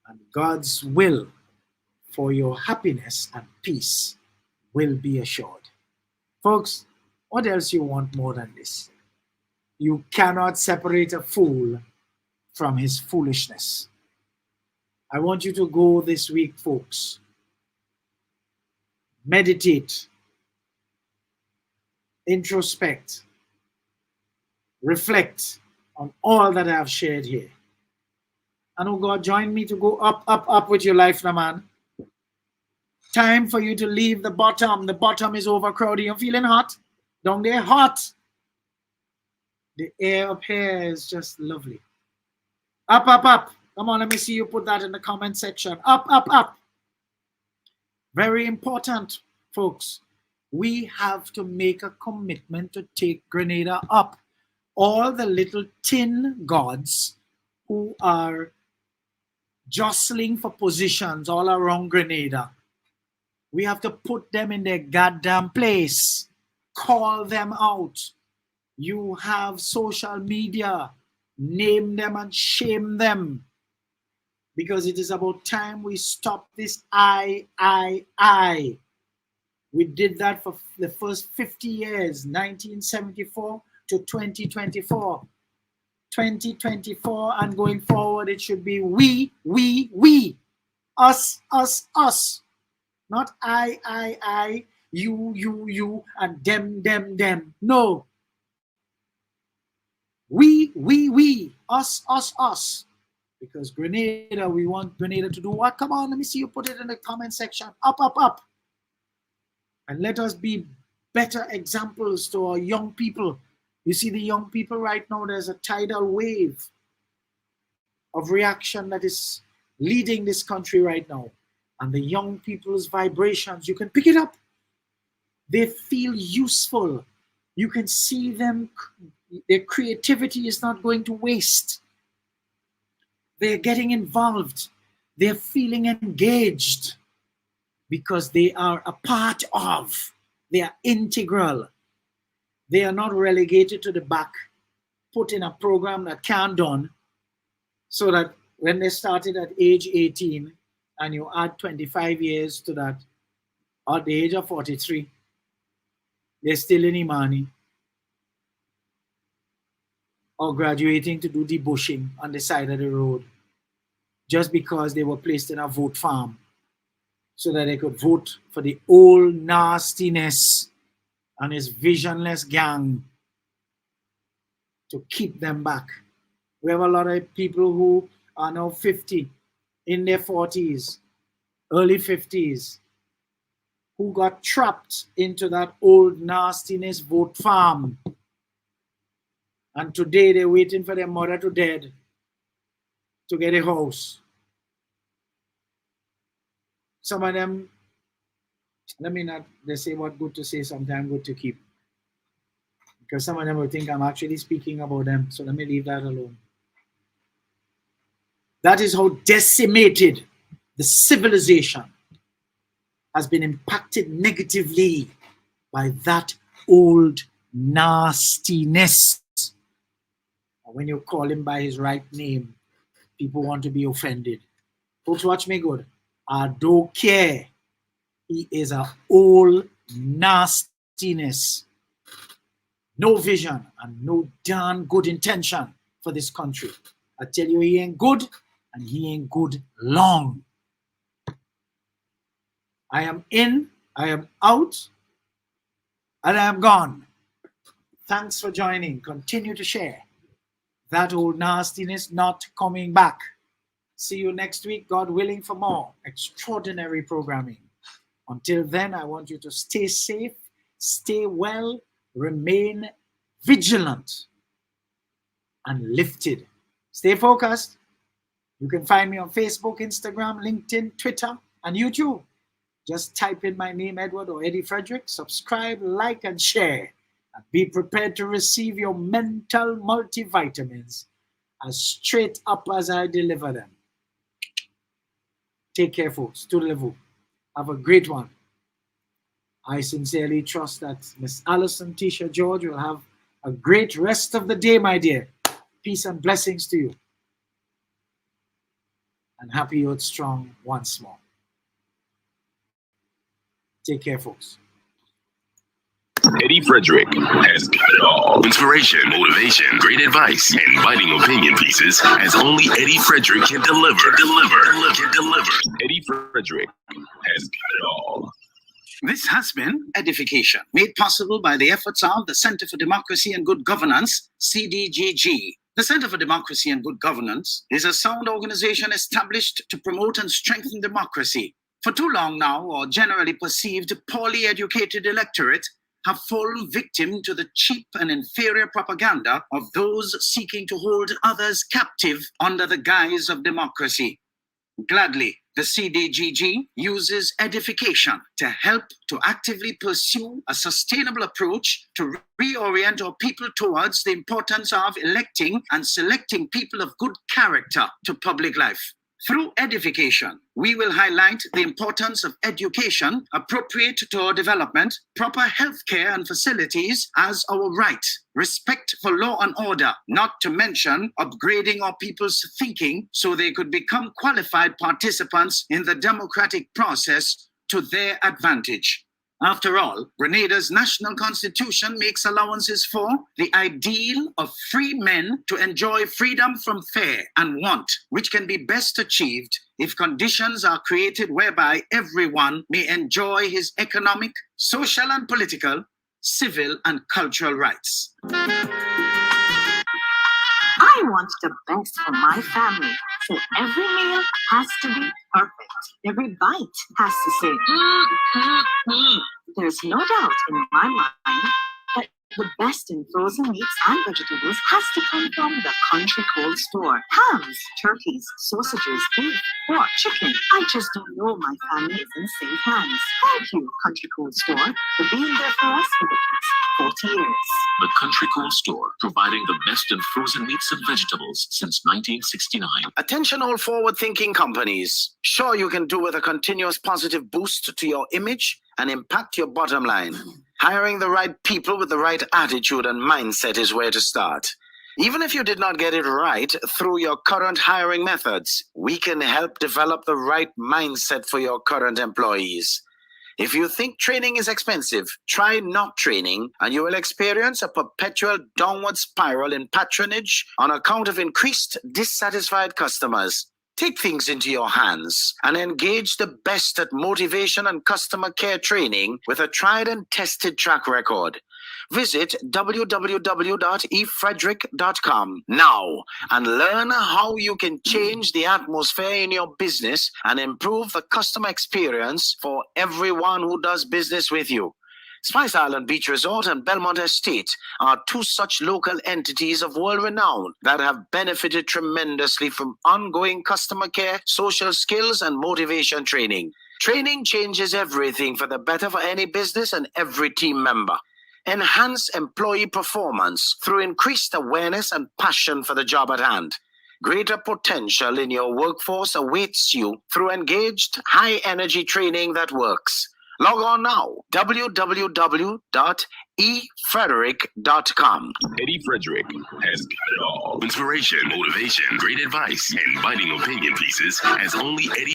And God's will for your happiness and peace will be assured. Folks, what else you want more than this? You cannot separate a fool from his foolishness. I want you to go this week, folks. Meditate, introspect, reflect on all that I have shared here. And oh God, join me to go up with your life now, man. Time for you to leave the bottom. The bottom is overcrowded. You're feeling hot? Down there, hot. The air up here is just lovely. Up. Come on, let me see you put that in the comment section. Up. Very important, folks. We have to make a commitment to take Grenada up. All the little tin gods who are jostling for positions all around Grenada, we have to put them in their goddamn place. Call them out. You have social media. Name them and shame them. Because it is about time we stop this I. We did that for the first 50 years, 1974 to 2024. 2024 and going forward, it should be we. Us. Not I, you, and them. No. We. Us. Because Grenada, we want Grenada to do what? Come on, let me see you put it in the comment section. Up. And let us be better examples to our young people. You see the young people right now, there's a tidal wave of reaction that is leading this country right now. And the young people's vibrations, you can pick it up. They feel useful. You can see them, their creativity is not going to waste. They're getting involved. They're feeling engaged because they are a part of, they are integral. They are not relegated to the back, put in a program that can't done, so that when they started at age 18 and you add 25 years to that, at the age of 43, they're still in Imani or graduating to do debushing on the side of the road just because they were placed in a vote farm so that they could vote for the old nastiness and his visionless gang to keep them back. We have a lot of people who are now 50, in their 40s, early 50s, who got trapped into that old nastiness vote farm. And today they're waiting for their mother to dead to get a house. Some of them, let me not, they say what good to say, sometimes good to keep. Because some of them will think I'm actually speaking about them. So let me leave that alone. That is how decimated the civilization has been impacted negatively by that old nastiness. When you call him by his right name, people want to be offended. Folks, watch me good. I don't care. He is a old nastiness. No vision and no darn good intention for this country. I tell you, he ain't good, and he ain't good long. I am in, I am out, and I am gone. Thanks for joining. Continue to share. That old nastiness not coming back. See you next week, God willing, for more extraordinary programming. Until then, I want you to stay safe, stay well, remain vigilant and lifted. Stay focused. You can find me on Facebook, Instagram, LinkedIn, Twitter, and YouTube. Just type in my name, Edward or Eddie Frederick. Subscribe, like, and share. And be prepared to receive your mental multivitamins as straight up as I deliver them. Take care, folks. Toodaloo. Have a great one. I sincerely trust that Miss Alison Tisha George will have a great rest of the day, my dear. Peace and blessings to you. And happy Youth Strong once more. Take care, folks. Eddie Frederick has got it all. Inspiration, motivation, great advice, and biting opinion pieces as only Eddie Frederick can deliver. Eddie Frederick has got it all. This has been Edification, made possible by the efforts of the Center for Democracy and Good Governance, CDGG. The Center for Democracy and Good Governance is a sound organization established to promote and strengthen democracy. For too long now, our generally perceived poorly educated electorate have fallen victim to the cheap and inferior propaganda of those seeking to hold others captive under the guise of democracy. Gladly, the CDGG uses edification to help to actively pursue a sustainable approach to reorient our people towards the importance of electing and selecting people of good character to public life. Through edification, we will highlight the importance of education appropriate to our development, proper healthcare and facilities as our right, respect for law and order, not to mention upgrading our people's thinking so they could become qualified participants in the democratic process to their advantage. After all, Grenada's national constitution makes allowances for the ideal of free men to enjoy freedom from fear and want, which can be best achieved if conditions are created whereby everyone may enjoy his economic, social and political, civil and cultural rights. I want the best for my family, so every meal has to be perfect. Every bite has to say, There's no doubt in my mind that the best in frozen meats and vegetables has to come from the Country Cold Store. Hams, turkeys, sausages, beef, pork, chicken. I just don't know my family is in safe hands. Thank you, Country Cold Store, for being there for us for the past 40 years. The Country Cold Store, providing the best in frozen meats and vegetables since 1969. Attention all forward-thinking companies. Sure, you can do with a continuous positive boost to your image and impact your bottom line. Hiring the right people with the right attitude and mindset is where to start. Even if you did not get it right through your current hiring methods, we can help develop the right mindset for your current employees. If you think training is expensive, try not training and you will experience a perpetual downward spiral in patronage on account of increased dissatisfied customers. Take things into your hands and engage the best at motivation and customer care training with a tried and tested track record. Visit www.efrederick.com now and learn how you can change the atmosphere in your business and improve the customer experience for everyone who does business with you. Spice Island Beach Resort and Belmont Estate are two such local entities of world renown that have benefited tremendously from ongoing customer care, social skills, and motivation training. Training changes everything for the better for any business and every team member. Enhance employee performance through increased awareness and passion for the job at hand. Greater potential in your workforce awaits you through engaged, high-energy training that works. Log on now, www.efrederick.com. Eddie Frederick has got it all. Inspiration, motivation, great advice, and biting opinion pieces as only Eddie